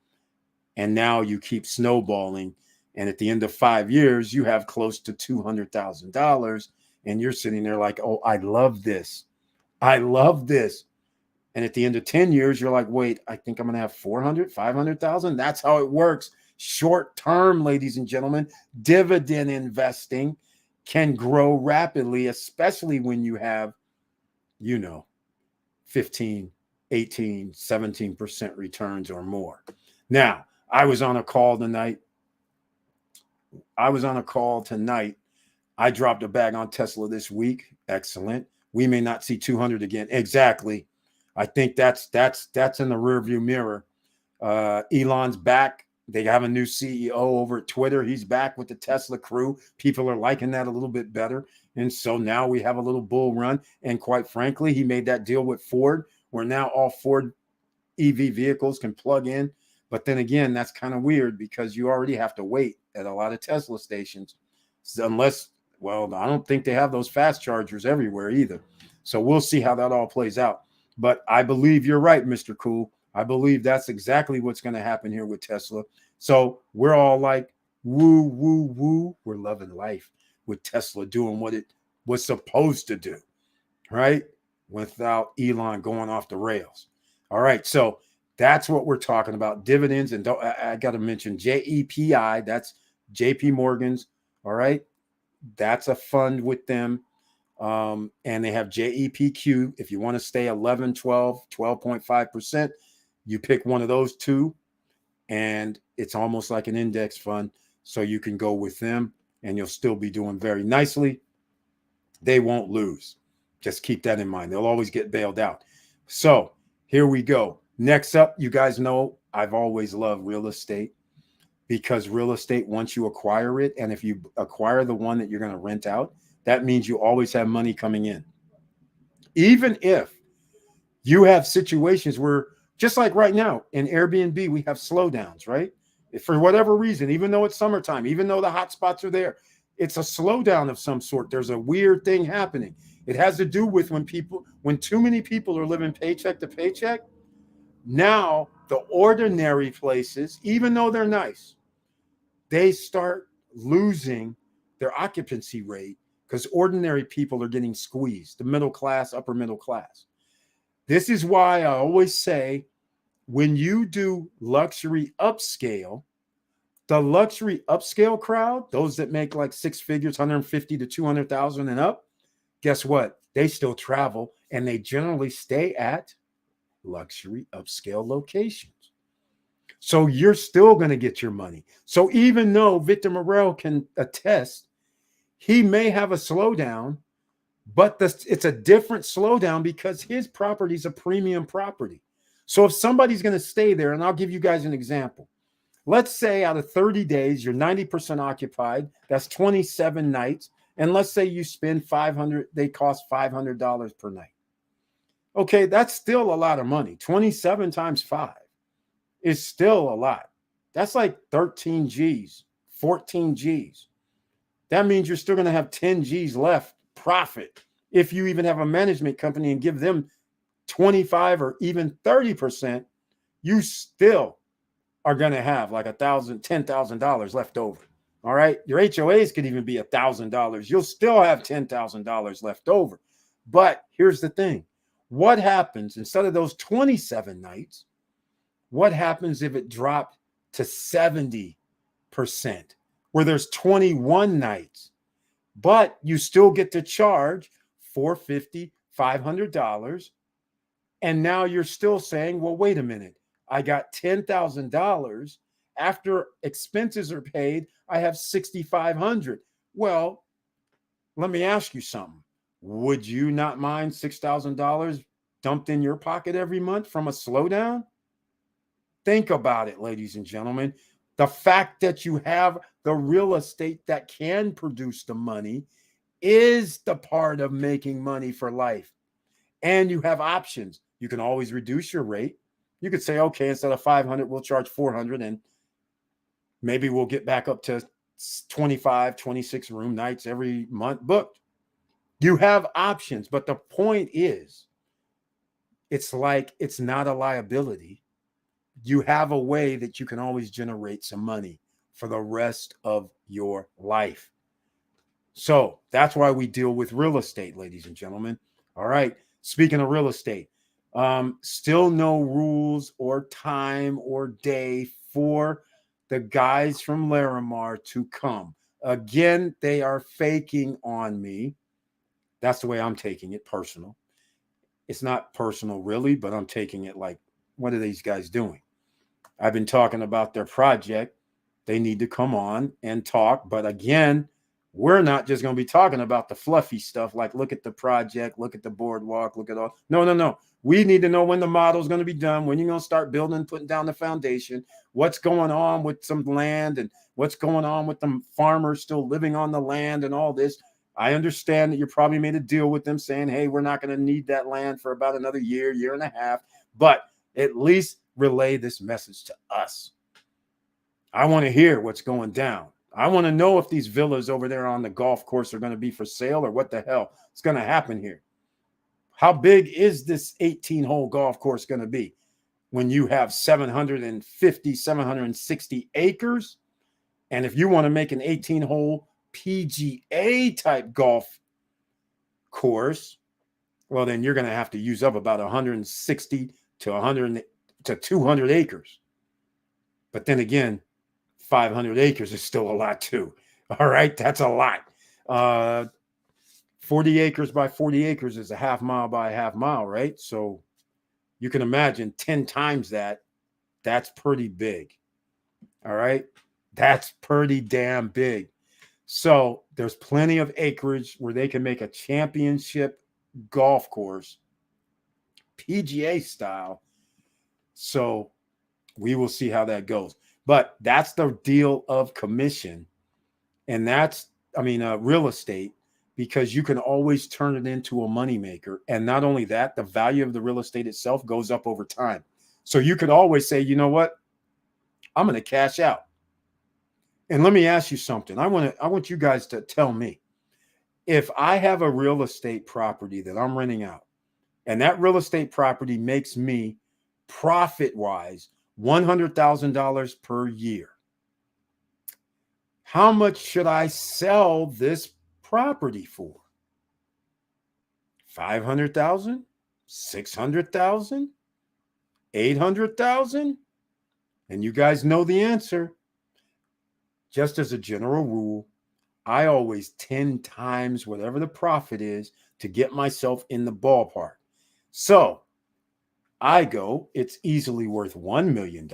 And now you keep snowballing And at the end of 5 years, you have close to $200,000. And you're sitting there like, oh, I love this. I love this. And at the end of 10 years, you're like, wait, I think I'm going to have 400, 500,000. That's how it works. Short term, ladies and gentlemen, dividend investing can grow rapidly, especially when you have, 15, 18, 17% returns or more. Now, I was on a call tonight. I dropped a bag on Tesla this week. Excellent. We may not see 200 again. Exactly. I think that's in the rearview mirror. Elon's back. They have a new CEO over at Twitter. He's back with the Tesla crew. People are liking that a little bit better. And so now we have a little bull run. And quite frankly, he made that deal with Ford, where now all Ford EV vehicles can plug in. But then again, that's kind of weird because you already have to wait at a lot of Tesla stations. Unless, well, I don't think they have those fast chargers everywhere either. So we'll see how that all plays out. But I believe you're right, Mr. Cool. I believe that's exactly what's going to happen here with Tesla. So we're all like, woo, woo, woo. We're loving life with Tesla doing what it was supposed to do, right? Without Elon going off the rails. All right. So that's what we're talking about. Dividends. And I got to mention JEPI. That's JP Morgan's. All right. That's a fund with them. And they have JEPQ. If you want to stay 11, 12, 12.5%, you pick one of those two, and it's almost like an index fund. So you can go with them and you'll still be doing very nicely. They won't lose. Just keep that in mind. They'll always get bailed out. So here we go. Next up, you guys know I've always loved real estate, because real estate, once you acquire it, and if you acquire the one that you're going to rent out, that means you always have money coming in. Even if you have situations where, just like right now in Airbnb, we have slowdowns, right? If for whatever reason, even though it's summertime, even though the hot spots are there, it's a slowdown of some sort. There's a weird thing happening. It has to do with when too many people are living paycheck to paycheck. Now, the ordinary places, even though they're nice, they start losing their occupancy rate because ordinary people are getting squeezed, the middle class, upper middle class. This is why I always say, when you do luxury upscale, the luxury upscale crowd, those that make like six figures, 150 to 200,000 and up, guess what? They still travel and they generally stay at luxury upscale locations. So you're still going to get your money. So even though Victor Morel can attest, he may have a slowdown, but it's a different slowdown because his property is a premium property. So if somebody's going to stay there, and I'll give you guys an example. Let's say out of 30 days, you're 90% occupied. That's 27 nights. And let's say you spend $500, they cost $500 per night. Okay, that's still a lot of money. 27 times 5 is still a lot. That's like 13 G's, 14 G's. That means you're still going to have 10 G's left profit if you even have a management company and give them 25 or even 30%. You still are going to have like $10,000 left over. All right. Your HOAs could even be $1,000. You'll still have $10,000 left over. But here's the thing. What happens instead of those 27 nights? What happens if it dropped to 70%, where there's 21 nights, but you still get to charge $450, $500. And now you're still saying, well, wait a minute. I got $10,000. After expenses are paid, I have $6,500. Well, let me ask you something. Would you not mind $6,000 dumped in your pocket every month from a slowdown? Think about it, ladies and gentlemen. The fact that you have the real estate that can produce the money is the part of making money for life. And you have options. You can always reduce your rate. You could say, okay, instead of 500, we'll charge 400, and maybe we'll get back up to 25, 26 room nights every month booked. You have options, but the point is, it's not a liability. You have a way that you can always generate some money for the rest of your life. So that's why we deal with real estate, ladies and gentlemen. All right. Speaking of real estate, still no rules or time or day for the guys from Larimar to come. Again, they are faking on me. That's the way I'm taking it, personal. It's not personal, really, but I'm taking it like, what are these guys doing? I've been talking about their project. They need to come on and talk. But again, we're not just going to be talking about the fluffy stuff like look at the project, look at the boardwalk, look at all. No. We need to know when the model is going to be done, when you're going to start building, putting down the foundation, what's going on with some land and what's going on with the farmers still living on the land and all this. I understand that you probably made a deal with them saying, hey, we're not going to need that land for about another year and a half, but at least relay this message to us. I want to hear what's going down. I want to know if these villas over there on the golf course are going to be for sale or what the hell is going to happen here. How big is this 18-hole golf course going to be when you have 750, 760 acres? And if you want to make an 18-hole PGA type golf course, well, then you're going to have to use up about 160 to 100 to 200 acres. But then again, 500 acres is still a lot too. All right, that's a lot. 40 acres by 40 acres is a half mile by a half mile, right? So you can imagine 10 times that. That's pretty big. All right, that's pretty damn big. So there's plenty of acreage where they can make a championship golf course, PGA style. So we will see how that goes. But that's the deal of commission. And that's, real estate, because you can always turn it into a moneymaker. And not only that, the value of the real estate itself goes up over time. So you could always say, you know what? I'm going to cash out. And let me ask you something. I want you guys to tell me, if I have a real estate property that I'm renting out, and that real estate property makes me profit-wise $100,000 per year, how much should I sell this property for? 500,000, 600,000, 800,000? And you guys know the answer. Just as a general rule, I always 10 times whatever the profit is to get myself in the ballpark. So I go, it's easily worth $1 million.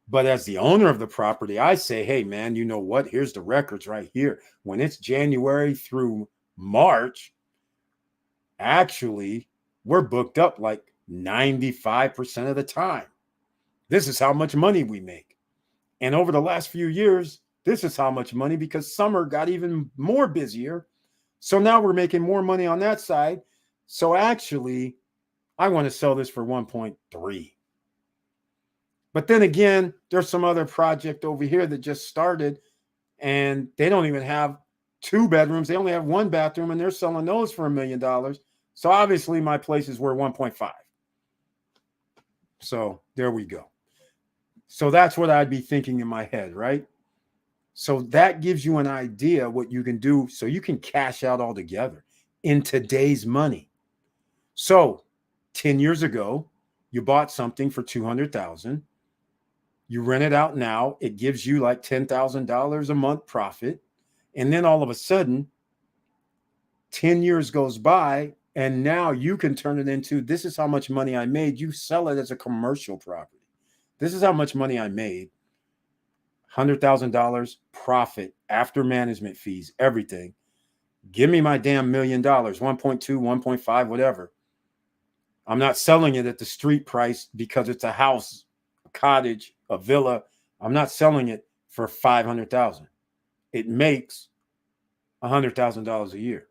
But as the owner of the property, I say, hey, man, you know what? Here's the records right here. When it's January through March, actually, we're booked up like 95% of the time. This is how much money we make. And over the last few years, this is how much money, because summer got even more busier. So now we're making more money on that side. So actually, I want to sell this for 1.3. But then again, there's some other project over here that just started and they don't even have 2 bedrooms. They only have 1 bathroom and they're selling those for $1 million. So obviously my place is worth 1.5. So there we go. So that's what I'd be thinking in my head, right? So that gives you an idea what you can do so you can cash out altogether in today's money. So 10 years ago, you bought something for $200,000. You rent it out now. It gives you like $10,000 a month profit. And then all of a sudden, 10 years goes by, and now you can turn it into, this is how much money I made. You sell it as a commercial property. This is how much money I made. $100,000 profit after management fees, everything. Give me my damn $1 million, 1.2, 1.5, whatever. I'm not selling it at the street price because it's a house, a cottage, a villa. I'm not selling it for $500,000. It makes $100,000 a year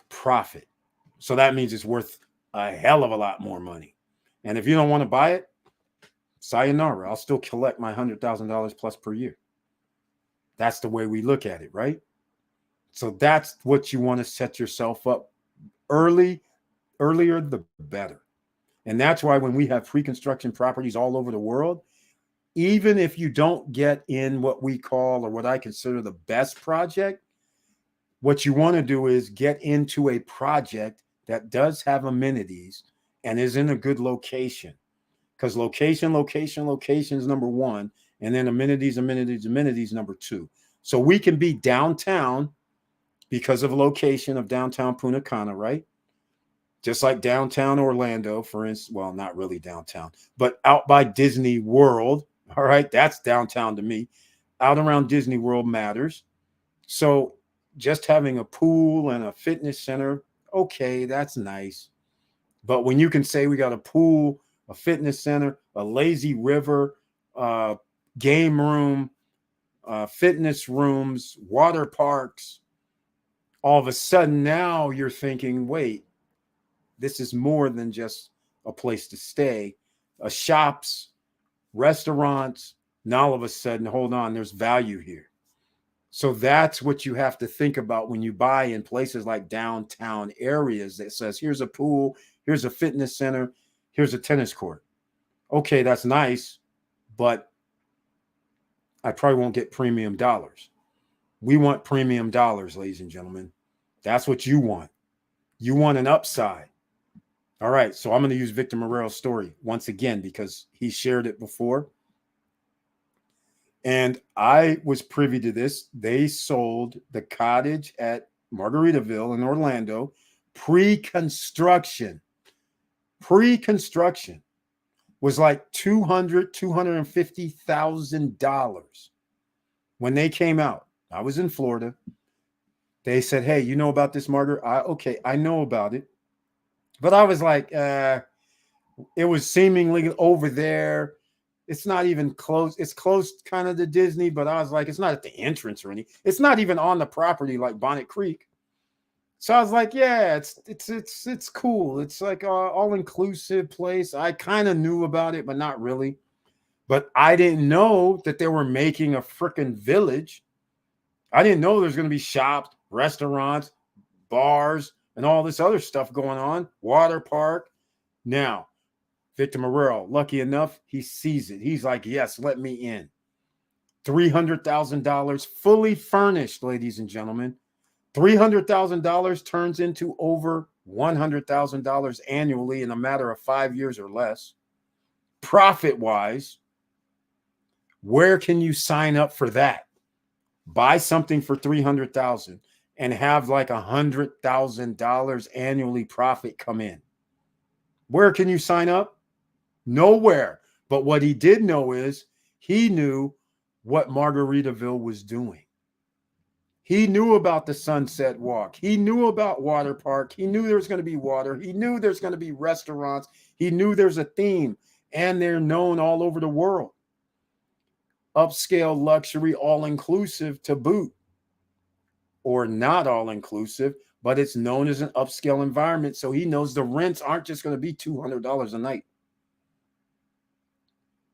profit. So that means it's worth a hell of a lot more money. And if you don't want to buy it, sayonara, I'll still collect my $100,000 plus per year. That's the way we look at it, right? So that's what you want to set yourself up earlier the better. And that's why when we have pre-construction properties all over the world, even if you don't get in what we call, or what I consider, the best project, what you want to do is get into a project that does have amenities and is in a good location. Because location is number one, and then amenities number two. So we can be downtown because of location of downtown Punta Cana, right? Just like downtown Orlando, for instance. Well, not really downtown, but out by Disney World. All right, that's downtown to me. Out around Disney World matters. So just having a pool and a fitness center, okay, that's nice. But when you can say we got a pool, a fitness center, a lazy river, game room, fitness rooms, water parks, all of a sudden now you're thinking, wait, this is more than just a place to stay. Shops, restaurants, now all of a sudden, hold on, there's value here. So that's what you have to think about when you buy in places like downtown areas that says, here's a pool, here's a fitness center, here's a tennis court. Okay, that's nice, but I probably won't get premium dollars. We want premium dollars, ladies and gentlemen. That's what you want. You want an upside. All right, so I'm going to use Victor Morel's story once again because he shared it before. And I was privy to this. They sold the cottage at Margaritaville in Orlando pre-construction. Pre-construction was like $250,000 when they came out. I was in Florida. They said, hey, you know about this, Margaret? Okay, I know about it. But I was like, it was seemingly over there. It's not even close. It's close kind of to Disney, but I was like, it's not at the entrance or anything. It's not even on the property like Bonnet Creek. So I was like, yeah, it's cool. It's like an all-inclusive place. I kind of knew about it, but not really. But I didn't know that they were making a freaking village. I didn't know there's going to be shops, restaurants, bars, and all this other stuff going on. Water park. Now, Victor Morel, lucky enough, he sees it. He's like, yes, let me in. $300,000 fully furnished, ladies and gentlemen. $300,000 turns into over $100,000 annually in a matter of 5 years or less. Profit-wise, where can you sign up for that? Buy something for $300,000 and have like $100,000 annually profit come in. Where can you sign up? Nowhere. But what he did know is he knew what Margaritaville was doing. He knew about the Sunset Walk. He knew about Water Park. He knew there was going to be water. He knew there's going to be restaurants. He knew there's a theme, and they're known all over the world. Upscale luxury, all-inclusive to boot. Or not all-inclusive, but it's known as an upscale environment. So he knows the rents aren't just going to be $200 a night.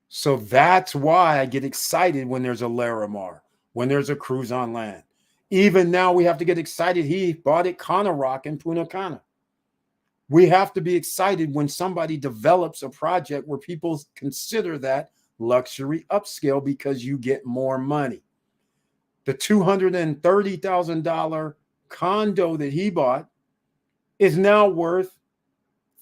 So that's why I get excited when there's a Larimar, when there's a cruise on land. Even now we have to get excited. He bought it Cana Rock in Punta Cana. We have to be excited when somebody develops a project where people consider that luxury upscale because you get more money. The $230,000 condo that he bought is now worth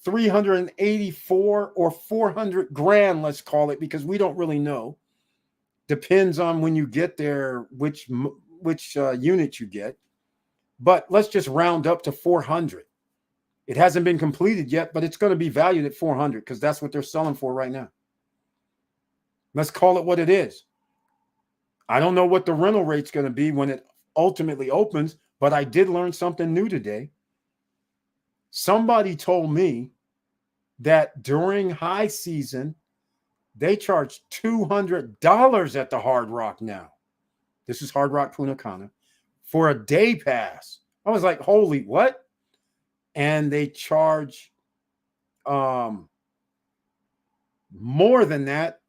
384 or 400 grand, let's call it, because we don't really know. Depends on when you get there, which unit you get. But let's just round up to 400. It hasn't been completed yet, but it's going to be valued at 400 because that's what they're selling for right now. Let's call it what it is. I don't know what the rental rate's going to be when it ultimately opens, but I did learn something new today. Somebody told me that during high season, they charge $200 at the Hard Rock now. This is Hard Rock Punta Cana for a day pass. I was like, holy what? And they charge more than that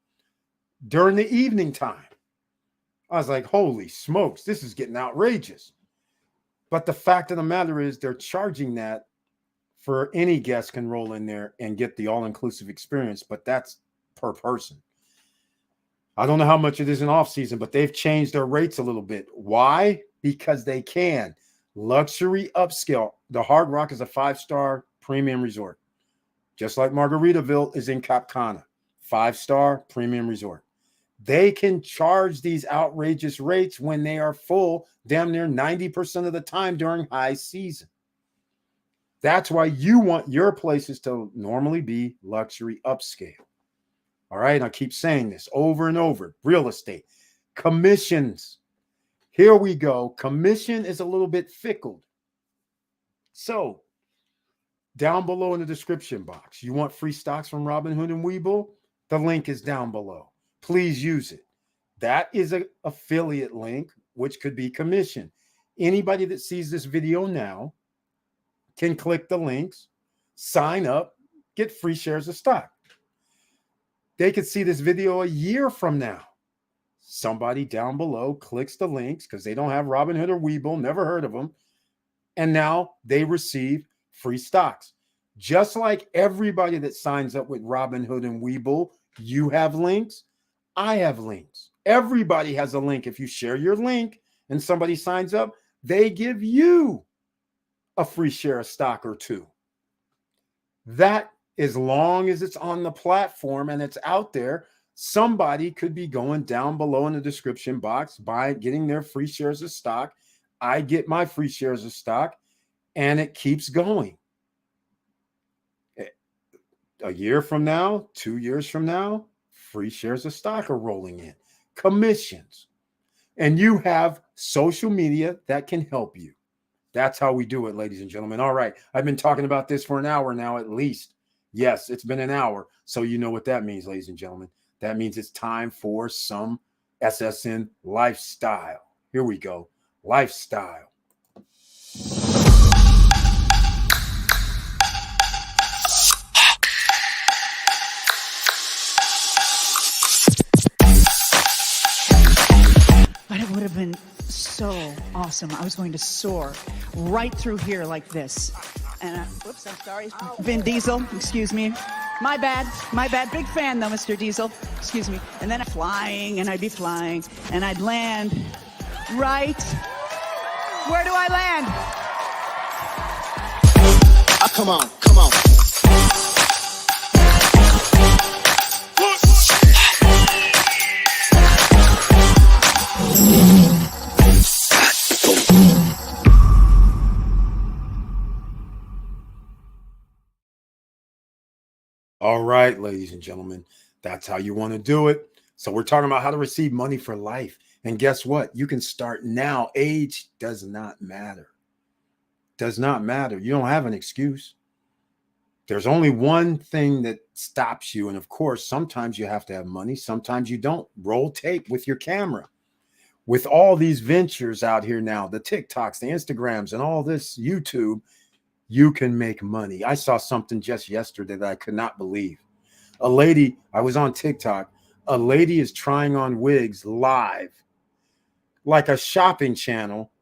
during the evening time. I was like, holy smokes, this is getting outrageous. But the fact of the matter is they're charging that for any guest can roll in there and get the all-inclusive experience, but that's per person. I don't know how much it is in off season, but they've changed their rates a little bit. Why? Because they can. Luxury upscale. The Hard Rock is a 5-star premium resort, just like Margaritaville is in Cana, 5-star premium resort. They can charge these outrageous rates when they are full, damn near 90% of the time during high season. That's why you want your places to normally be luxury upscale. All right. I keep saying this over and over. Real estate, commissions. Here we go. Commission is a little bit fickle. So, down below in the description box, you want free stocks from Robinhood and Webull? The link is down below. Please use it. That is an affiliate link, which could be commission. Anybody that sees this video now can click the links, sign up, get free shares of stock. They could see this video a year from now. Somebody down below clicks the links because they don't have Robinhood or Webull, never heard of them. And now they receive free stocks. Just like everybody that signs up with Robinhood and Webull, you have links. I have links. Everybody has a link. If you share your link and somebody signs up, they give you a free share of stock or two. That, as long as it's on the platform and it's out there, somebody could be going down below in the description box, getting their free shares of stock. I get my free shares of stock, and it keeps going. A year from now, 2 years from now, free shares of stock are rolling in. Commissions. And you have social media that can help you. That's how we do it, ladies and gentlemen. All right. I've been talking about this for an hour now, at least. Yes, it's been an hour. So you know what that means, ladies and gentlemen. That means it's time for some SSN lifestyle. Here we go. Lifestyle. But it would have been so awesome. I was going to soar right through here like this. And whoops, I'm sorry. Vin Diesel, excuse me. My bad. Big fan though, Mr. Diesel. Excuse me. And then I'd be flying, and I'd land right. Where do I land? Come on. All right, ladies and gentlemen, that's how you want to do it. So we're talking about how to receive money for life. And guess what? You can start now. Age does not matter. Does not matter. You don't have an excuse. There's only one thing that stops you. And of course, sometimes you have to have money. Sometimes you don't. Roll tape with your camera. With all these ventures out here now, the TikToks, the Instagrams, and all this YouTube, you can make money. I saw something just yesterday that I could not believe. A lady, I was on TikTok, a lady is trying on wigs live, like a shopping channel.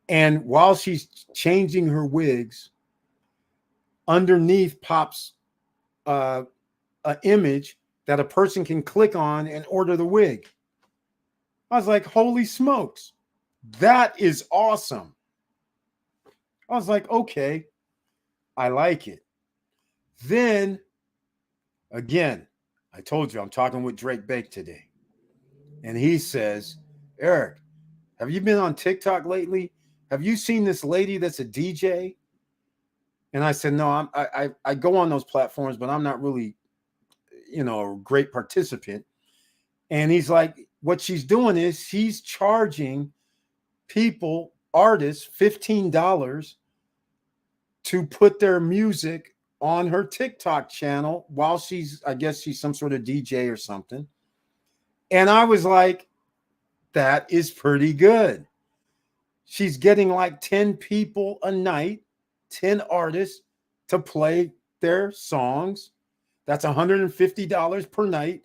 And while she's changing her wigs, underneath pops an image that a person can click on and order the wig. I was like, holy smokes, that is awesome. I was like, okay, I like it. Then, again, I told you I'm talking with Drake Bake today. And he says, Eric, have you been on TikTok lately? Have you seen this lady that's a DJ? And I said, no, I go on those platforms, but I'm not really, a great participant. And he's like, what she's doing is she's charging people, artists, $15 to put their music on her TikTok channel while I guess she's some sort of DJ or something. And I was like, that is pretty good. She's getting like 10 people a night, 10 artists to play their songs. That's $150 per night,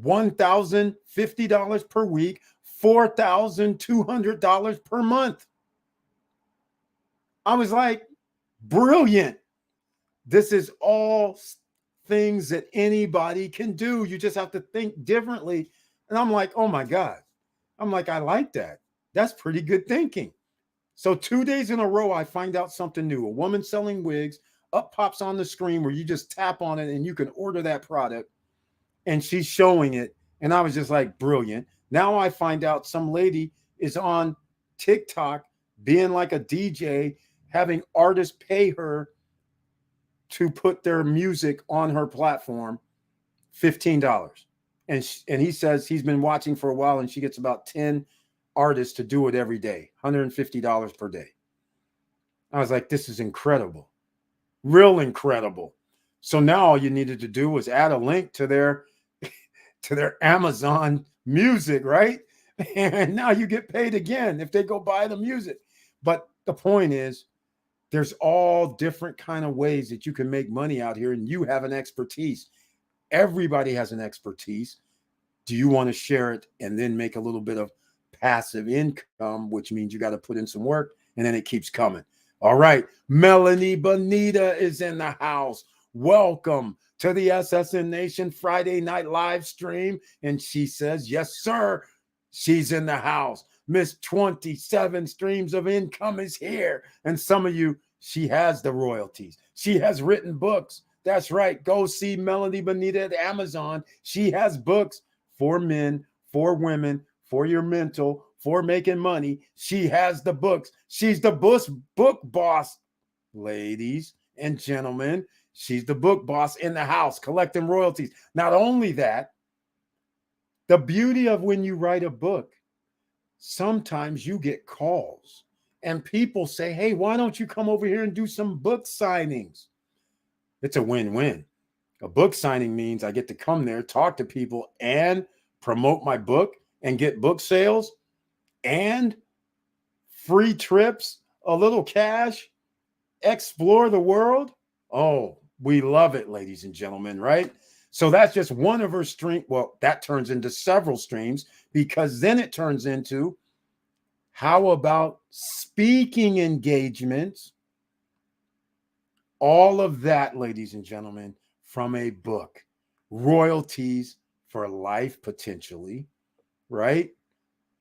$1,050 per week, $4,200 per month. I was like, brilliant. This is all things that anybody can do. You just have to think differently. And I'm like, oh my God. I'm like, I like that. That's pretty good thinking. So 2 days in a row, I find out something new. A woman selling wigs, up pops on the screen where you just tap on it and you can order that product. And she's showing it. And I was just like, brilliant. Now I find out some lady is on TikTok being like a DJ, having artists pay her to put their music on her platform, $15. And he says he's been watching for a while and she gets about 10 artists to do it every day, $150 per day. I was like, this is incredible, real incredible. So now all you needed to do was add a link to their Amazon music, right? And now you get paid again if they go buy the music. But the point is, there's all different kind of ways that you can make money out here, and you have an expertise. Everybody has an expertise. Do you want to share it and then make a little bit of passive income, which means you got to put in some work, and then it keeps coming. All right. Melanie Bonita is in the house. Welcome to the SSN Nation Friday night live stream. And she says, yes, sir. She's in the house. Miss 27 streams of income is here. And some of you, she has the royalties. She has written books. That's right. Go see Melanie Bonita at Amazon. She has books for men, for women, for your mental, for making money. She has the books. She's the book boss, ladies and gentlemen. She's the book boss in the house, collecting royalties. Not only that, the beauty of when you write a book, sometimes you get calls and people say, hey, why don't you come over here and do some book signings? It's a win-win. A book signing means I get to come there, talk to people, and promote my book and get book sales and free trips, a little cash, explore the world. Oh, we love it, ladies and gentlemen, right? So that's just one of her streams. Well, that turns into several streams, because then it turns into, how about speaking engagements? All of that, ladies and gentlemen, from a book. Royalties for life, potentially, right?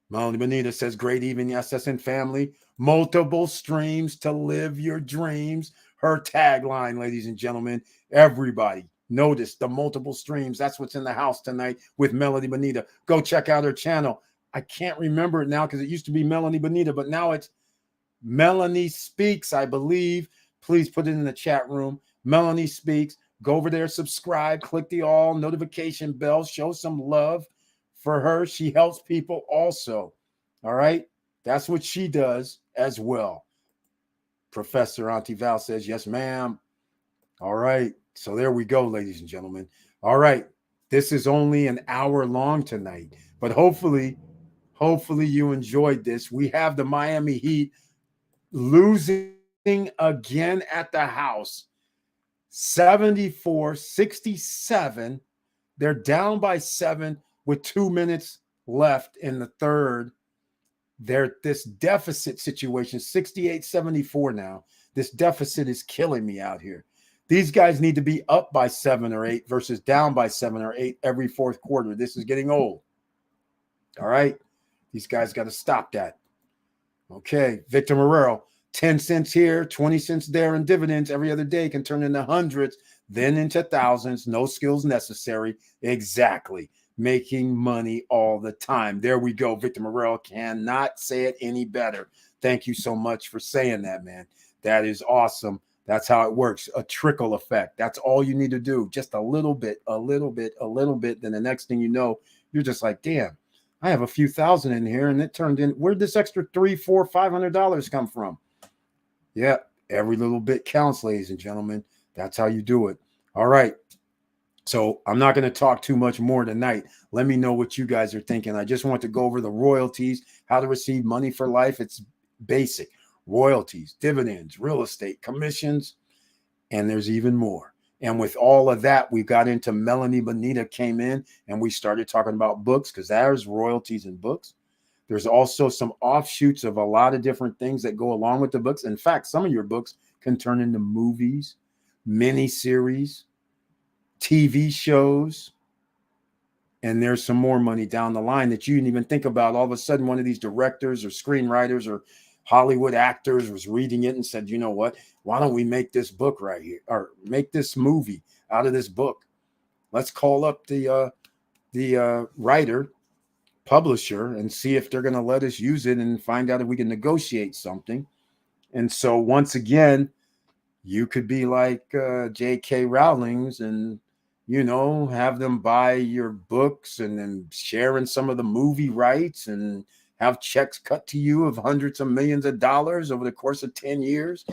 Melanie Bonita says, great evening, SSN family. Multiple streams to live your dreams. Her tagline, ladies and gentlemen, everybody, notice the multiple streams. That's what's in the house tonight with Melanie Bonita. Go check out her channel. I can't remember it now because it used to be Melanie Bonita, but now it's Melanie Speaks, I believe. Please put it in the chat room. Melanie Speaks. Go over there, subscribe, click the all notification bell, show some love for her. She helps people also. All right. That's what she does as well. Professor Auntie Val says, yes, ma'am. All right. So there we go, ladies and gentlemen. All right. This is only an hour long tonight, but hopefully you enjoyed this. We have the Miami Heat losing again at the house, 74-67. They're down by 7 with 2 minutes left in the third. They're this deficit situation, 68-74 now. This deficit is killing me out here. These guys need to be up by 7 or 8 versus down by 7 or 8 every fourth quarter. This is getting old. All right. These guys got to stop that. Okay. Victor Marrero, 10 cents here, 20 cents there in dividends every other day can turn into hundreds, then into thousands. No skills necessary. Exactly. Making money all the time. There we go. Victor Marrero, cannot say it any better. Thank you so much for saying that, man. That is awesome. That's how it works. A trickle effect. That's all you need to do. Just a little bit, a little bit, a little bit. Then the next thing you know, you're just like, damn, I have a few thousand in here, and it turned in. Where'd this extra $300, $400, $500 come from? Yeah, every little bit counts, ladies and gentlemen. That's how you do it. All right. So I'm not going to talk too much more tonight. Let me know what you guys are thinking. I just want to go over the royalties, how to receive money for life. It's basic. Royalties, dividends, real estate, commissions, and there's even more. And with all of that, we got into Melanie Bonita came in and we started talking about books, because there's royalties in books. There's also some offshoots of a lot of different things that go along with the books. In fact, some of your books can turn into movies, miniseries, TV shows, And there's some more money down the line that you didn't even think about. All of a sudden, one of these directors or screenwriters or Hollywood actors was reading it and said, you know what? Why don't we make this book right here, or make this movie out of this book? Let's call up the writer, publisher, and see if they're going to let us use it and find out if we can negotiate something. And so once again, you could be like J.K. Rowling's and, you know, have them buy your books and then sharing some of the movie rights and have checks cut to you of hundreds of millions of dollars over the course of 10 years.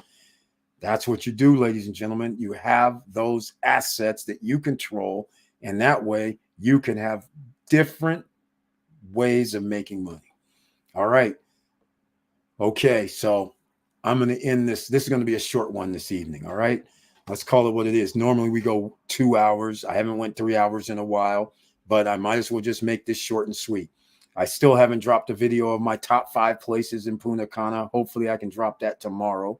That's what you do, ladies and gentlemen. You have those assets that you control, and that way you can have different ways of making money. All right. Okay, so I'm going to end this. This is going to be a short one this evening. All right. Let's call it what it is. Normally we go 2 hours. I haven't went 3 hours in a while, but I might as well just make this short and sweet. I still haven't dropped a video of my top 5 places in Punta Cana. Hopefully I can drop that tomorrow.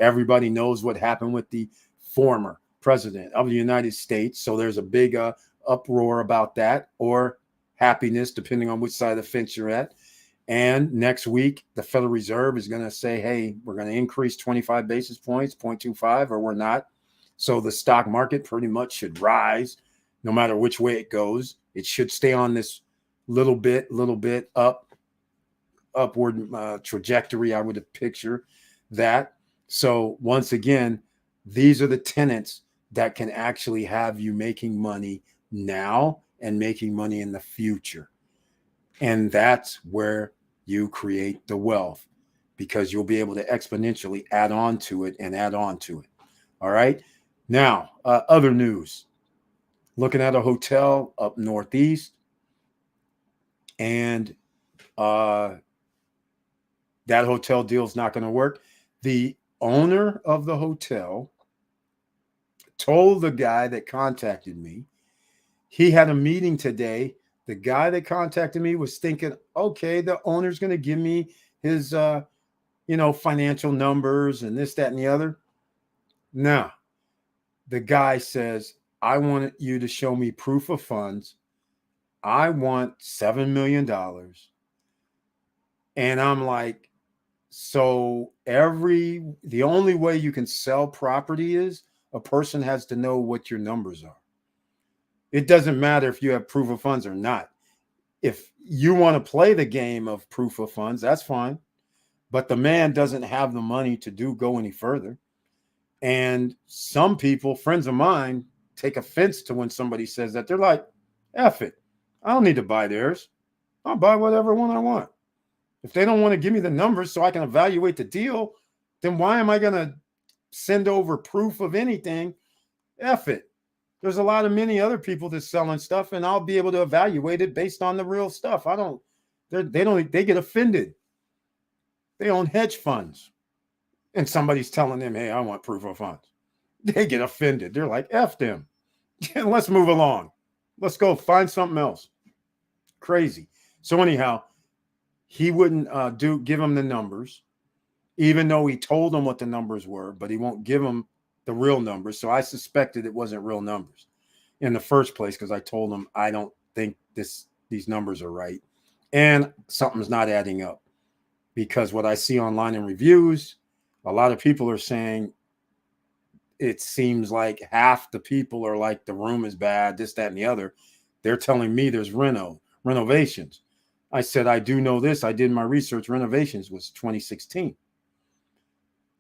Everybody knows what happened with the former president of the United States. So there's a big uproar about that, or happiness, depending on which side of the fence you're at. And next week, the Federal Reserve is going to say, hey, we're going to increase 25 basis points, 0.25, or we're not. So the stock market pretty much should rise no matter which way it goes. It should stay on this little bit upward trajectory. I would picture that. So once again, these are the tenets that can actually have you making money now and making money in the future. And that's where you create the wealth, because you'll be able to exponentially add on to it and add on to it. All right. Now, other news. Looking at a hotel up northeast, and that hotel deal is not going to work. The owner of the hotel told the guy that contacted me, he had a meeting today. The guy that contacted me was thinking, okay, the owner's going to give me his, financial numbers and this, that, and the other. No, the guy says, I want you to show me proof of funds. I want $7 million. And I'm like, so the only way you can sell property is a person has to know what your numbers are. It doesn't matter if you have proof of funds or not. If you want to play the game of proof of funds, that's fine. But the man doesn't have the money to go any further. And some people, friends of mine, take offense to when somebody says that. They're like, F it. I don't need to buy theirs. I'll buy whatever one I want. If they don't want to give me the numbers so I can evaluate the deal, then why am I going to send over proof of anything? F it. There's a lot of many other people that's selling stuff, and I'll be able to evaluate it based on the real stuff. They get offended. They own hedge funds, and somebody's telling them, hey, I want proof of funds. They get offended. They're like, F them. Let's move along. Let's go find something else. Crazy. So anyhow, he wouldn't give them the numbers, even though he told them what the numbers were, but he won't give them the real numbers. So I suspected it wasn't real numbers in the first place, because I told him I don't think these numbers are right, and something's not adding up. Because what I see online in reviews, a lot of people are saying it seems like half the people are like, the room is bad, this, that, and the other. They're telling me there's renovations. I said, I do know this. I did my research. Renovations was 2016.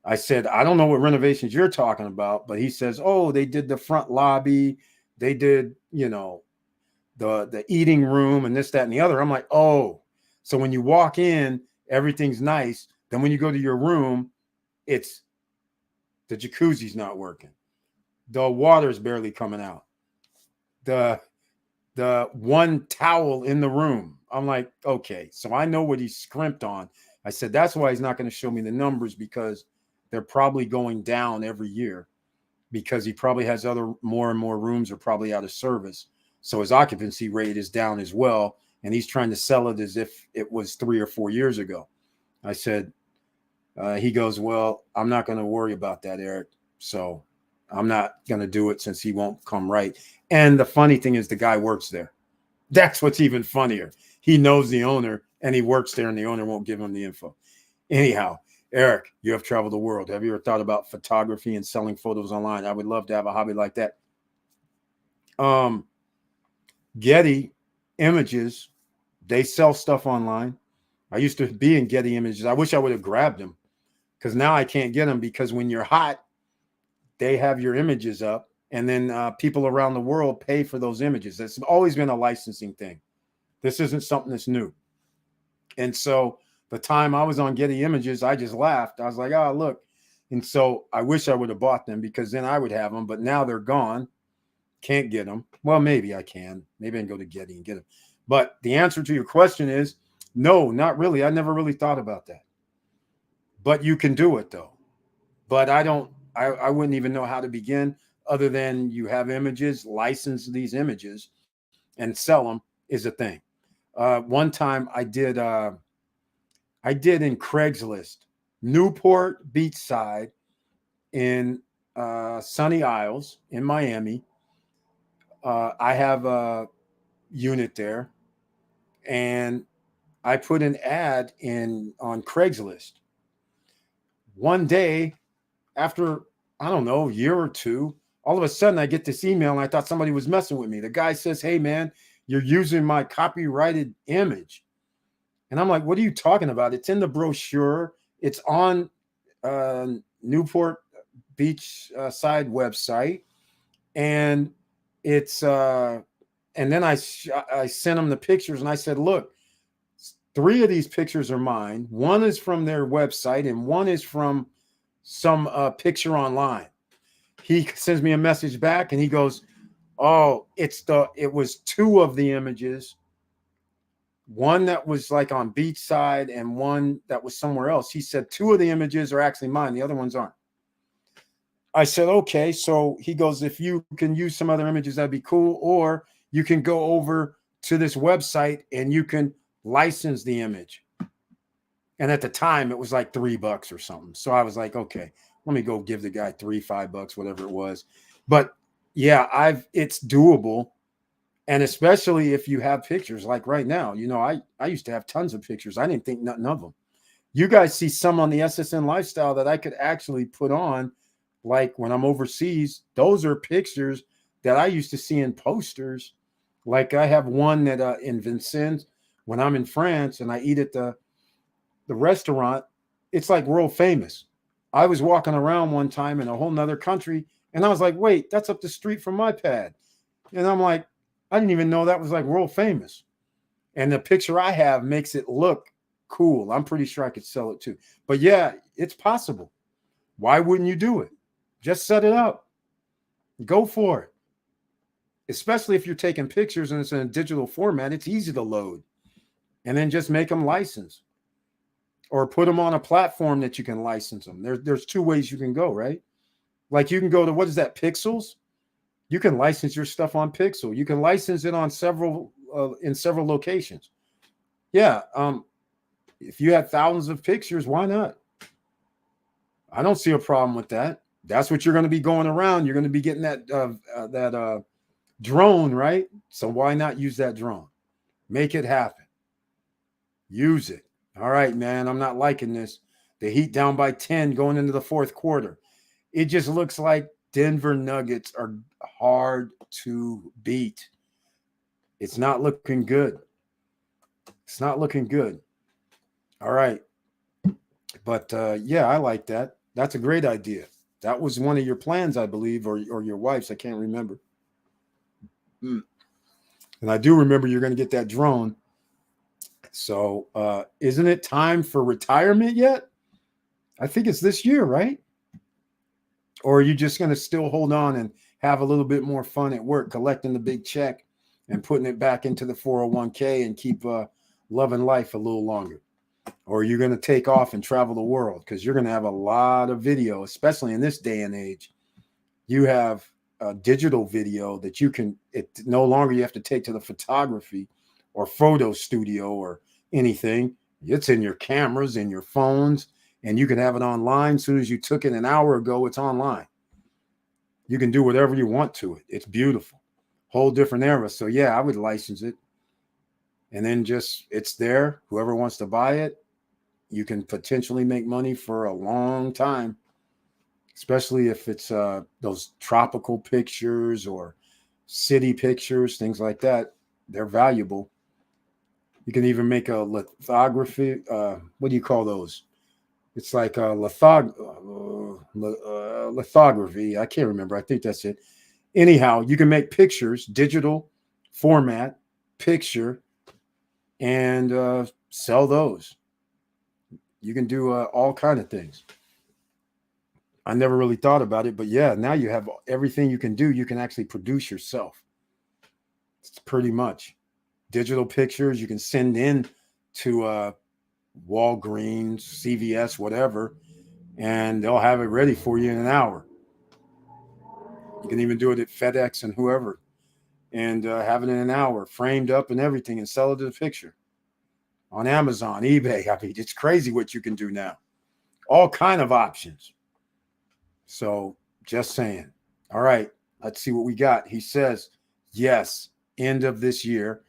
I said, I don't know what renovations you're talking about, but he says, oh, they did the front lobby. They did, the eating room and this, that, and the other. I'm like, oh, so when you walk in, everything's nice. Then when you go to your room, it's the jacuzzi's not working. The water's barely coming out. The one towel in the room. I'm like, okay, so I know what he's scrimped on. I said, that's why he's not going to show me the numbers, because they're probably going down every year, because he probably has more and more rooms are probably out of service. So his occupancy rate is down as well. And he's trying to sell it as if it was 3 or 4 years ago. I said, he goes, well, I'm not going to worry about that, Eric. So I'm not going to do it since he won't come right. And the funny thing is, the guy works there. That's what's even funnier. He knows the owner and he works there, and the owner won't give him the info. Anyhow, Eric, you have traveled the world. Have you ever thought about photography and selling photos online? I would love to have a hobby like that. Getty Images, they sell stuff online. I used to be in Getty Images. I wish I would have grabbed them, because now I can't get them, because when you're hot, they have your images up, and then people around the world pay for those images. That's always been a licensing thing. This isn't something that's new. And so the time I was on Getty Images, I just laughed. I was like, oh, look. And so I wish I would have bought them, because then I would have them, but now they're gone. Can't get them. Well, maybe I can. Maybe I can go to Getty and get them. But the answer to your question is no, not really. I never really thought about that. But you can do it, though. But I wouldn't even know how to begin, other than you have images, license these images, and sell them is a thing. One time I did in Craigslist, Newport Beachside in Sunny Isles in Miami. I have a unit there, and I put an ad in on Craigslist. One day, after, I don't know, a year or two, all of a sudden I get this email, and I thought somebody was messing with me. The guy says, hey, man, you're using my copyrighted image. And I'm like, what are you talking about? It's in the brochure. It's on Newport Beach side website. And it's and then I sent him the pictures, and I said, look, 3 of these pictures are mine. 1 is from their website, and 1 is from some picture online. He sends me a message back, and he goes, oh, it was 2 of the images. 1 that was like on beachside and 1 that was somewhere else. He said 2 of the images are actually mine. The other ones aren't. I said, okay. So he goes, if you can use some other images, that'd be cool. Or you can go over to this website and you can license the image. And at the time it was like $3 or something. So I was like, okay, let me go give the guy $5, whatever it was. But yeah, it's doable. And especially if you have pictures like right now, I used to have tons of pictures. I didn't think nothing of them. You guys see some on the SSN Lifestyle that I could actually put on, like when I'm overseas. Those are pictures that I used to see in posters. Like I have one that in Vincennes, when I'm in France and I eat at the restaurant, it's like world famous. I was walking around one time in a whole nother country, and I was like, wait, that's up the street from my pad. And I'm like, I didn't even know that was like world famous. And the picture I have makes it look cool. I'm pretty sure I could sell it too. But yeah, it's possible. Why wouldn't you do it? Just set it up. Go for it. Especially if you're taking pictures and it's in a digital format, it's easy to load. And then just make them licensed. Or put them on a platform that you can license them. There's 2 ways you can go, right? Like you can go to, what is that, Pixels? You can license your stuff on Pixel. You can license it on in several locations. Yeah. If you have thousands of pictures, why not? I don't see a problem with that. That's what you're going to be going around. You're going to be getting that drone, right? So why not use that drone? Make it happen. Use it. All right, man. I'm not liking this. The Heat down by 10 going into the 4th quarter. It just looks like Denver Nuggets are hard to beat. It's not looking good. It's not looking good. All right. But yeah, I like that. That's a great idea. That was one of your plans, I believe, or your wife's. I can't remember. And I do remember you're going to get that drone. So isn't it time for retirement yet? I think it's this year, right? Or are you just going to still hold on and have a little bit more fun at work, collecting the big check and putting it back into the 401k and keep loving life a little longer? Or are you going to take off and travel the world? Because you're going to have a lot of video, especially in this day and age. You have a digital video that no longer you have to take to the photography or photo studio or anything. It's in your cameras, in your phones, and you can have it online. As soon as you took it an hour ago, it's online. You can do whatever you want to it. It's beautiful. Whole different era. So yeah, I would license it. And then just it's there. Whoever wants to buy it, you can potentially make money for a long time, especially if it's those tropical pictures or city pictures, things like that. They're valuable. You can even make a lithography. What do you call those? It's like a lithography. I can't remember. I think that's it. Anyhow, you can make pictures, digital format, picture, and sell those. You can do all kind of things. I never really thought about it, but yeah, now you have everything you can do. You can actually produce yourself. It's pretty much digital pictures. You can send in to Walgreens, CVS, whatever, and they'll have it ready for you in an hour. You can even do it at FedEx and whoever, and have it in an hour, framed up and everything, and sell it as a picture on Amazon, eBay. I mean, it's crazy what you can do now. All kind of options. So just saying. All right, let's see what we got. He says, yes, end of this year.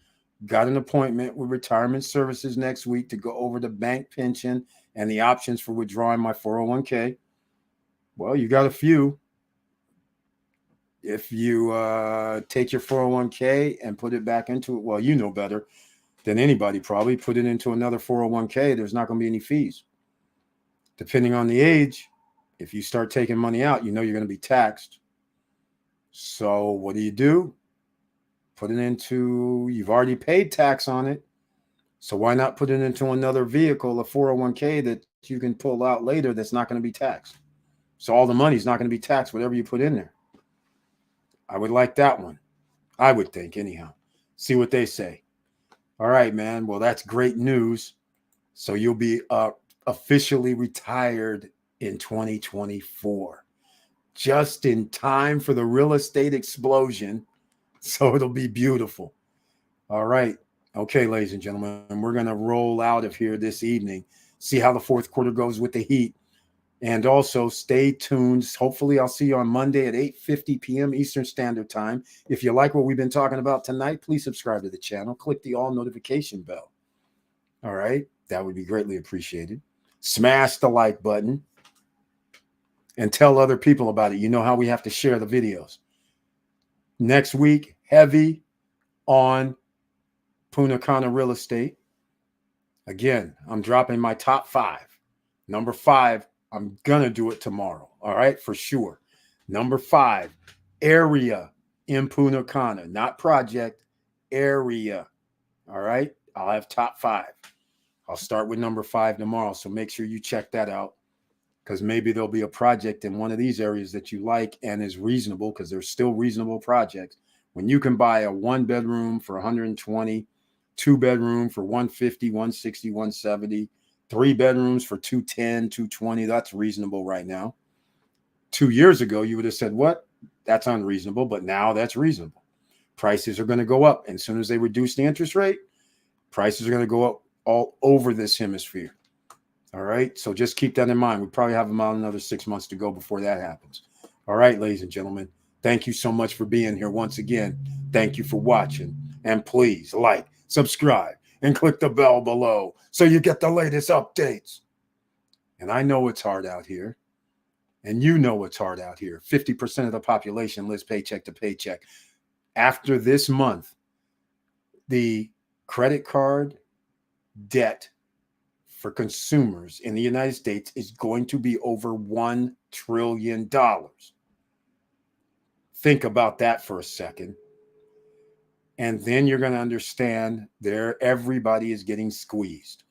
Got an appointment with retirement services next week to go over the bank pension and the options for withdrawing my 401k. Well, you got a few. If you take your 401k and put it back into it, well, you know better than anybody probably, put it into another 401k, there's not going to be any fees. Depending on the age, if you start taking money out, you know you're going to be taxed. So what do? Put it into, you've already paid tax on it. So why not put it into another vehicle, a 401k that you can pull out later that's not going to be taxed? So all the money's not going to be taxed, whatever you put in there. I would like that one. I would think, anyhow. See what they say. All right, man. Well, that's great news. So you'll be officially retired in 2024, just in time for the real estate explosion. So it'll be beautiful. All right. Okay, ladies and gentlemen, we're going to roll out of here this evening, see how the fourth quarter goes with the Heat. And also stay tuned. Hopefully, I'll see you on Monday at 8:50 p.m. Eastern Standard Time. If you like what we've been talking about tonight, please subscribe to the channel. Click the all notification bell. All right. That would be greatly appreciated. Smash the like button and tell other people about it. You know how we have to share the videos. Next week, heavy on Punta Cana real estate. Again, I'm dropping my top 5. Number 5, I'm going to do it tomorrow. All right, for sure. Number 5, area in Punta Cana, not project, area. All right, I'll have top 5. I'll start with number 5 tomorrow. So make sure you check that out, because maybe there'll be a project in one of these areas that you like and is reasonable, because there's still reasonable projects. When you can buy a 1-bedroom for 120, 2-bedroom for 150, 160, 170, 3 bedrooms for 210, 220, that's reasonable right now. 2 years ago, you would have said, what? That's unreasonable. But now that's reasonable. Prices are going to go up. And as soon as they reduce the interest rate, prices are going to go up all over this hemisphere. All right. So just keep that in mind. We probably have about another 6 months to go before that happens. All right, ladies and gentlemen, thank you so much for being here once again. Thank you for watching. And please like, subscribe, and click the bell below so you get the latest updates. And I know it's hard out here. And you know it's hard out here. 50% of the population lives paycheck to paycheck. After this month, the credit card debt for consumers in the United States is going to be over $1 trillion. Think about that for a second. And then you're going to understand everybody is getting squeezed.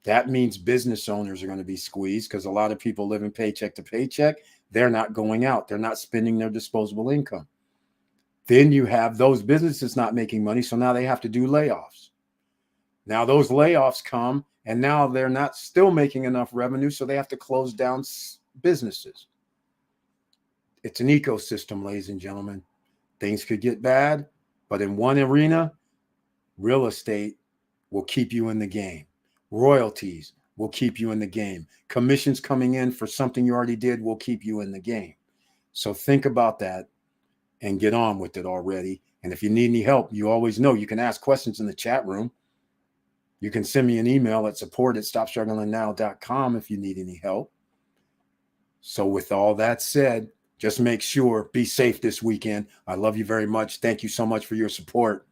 That means business owners are going to be squeezed, because a lot of people living paycheck to paycheck, they're not going out. They're not spending their disposable income. Then you have those businesses not making money, so now they have to do layoffs. Now those layoffs come, and now they're not still making enough revenue, so they have to close down businesses. It's an ecosystem, ladies and gentlemen. Things could get bad, but in one arena, real estate will keep you in the game. Royalties will keep you in the game. Commissions coming in for something you already did will keep you in the game. So think about that and get on with it already. And if you need any help, you always know you can ask questions in the chat room. You can send me an email at support@stopstrugglingnow.com if you need any help. So with all that said, just make sure, be safe this weekend. I love you very much. Thank you so much for your support.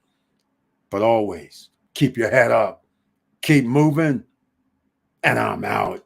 But always keep your head up, keep moving, and I'm out.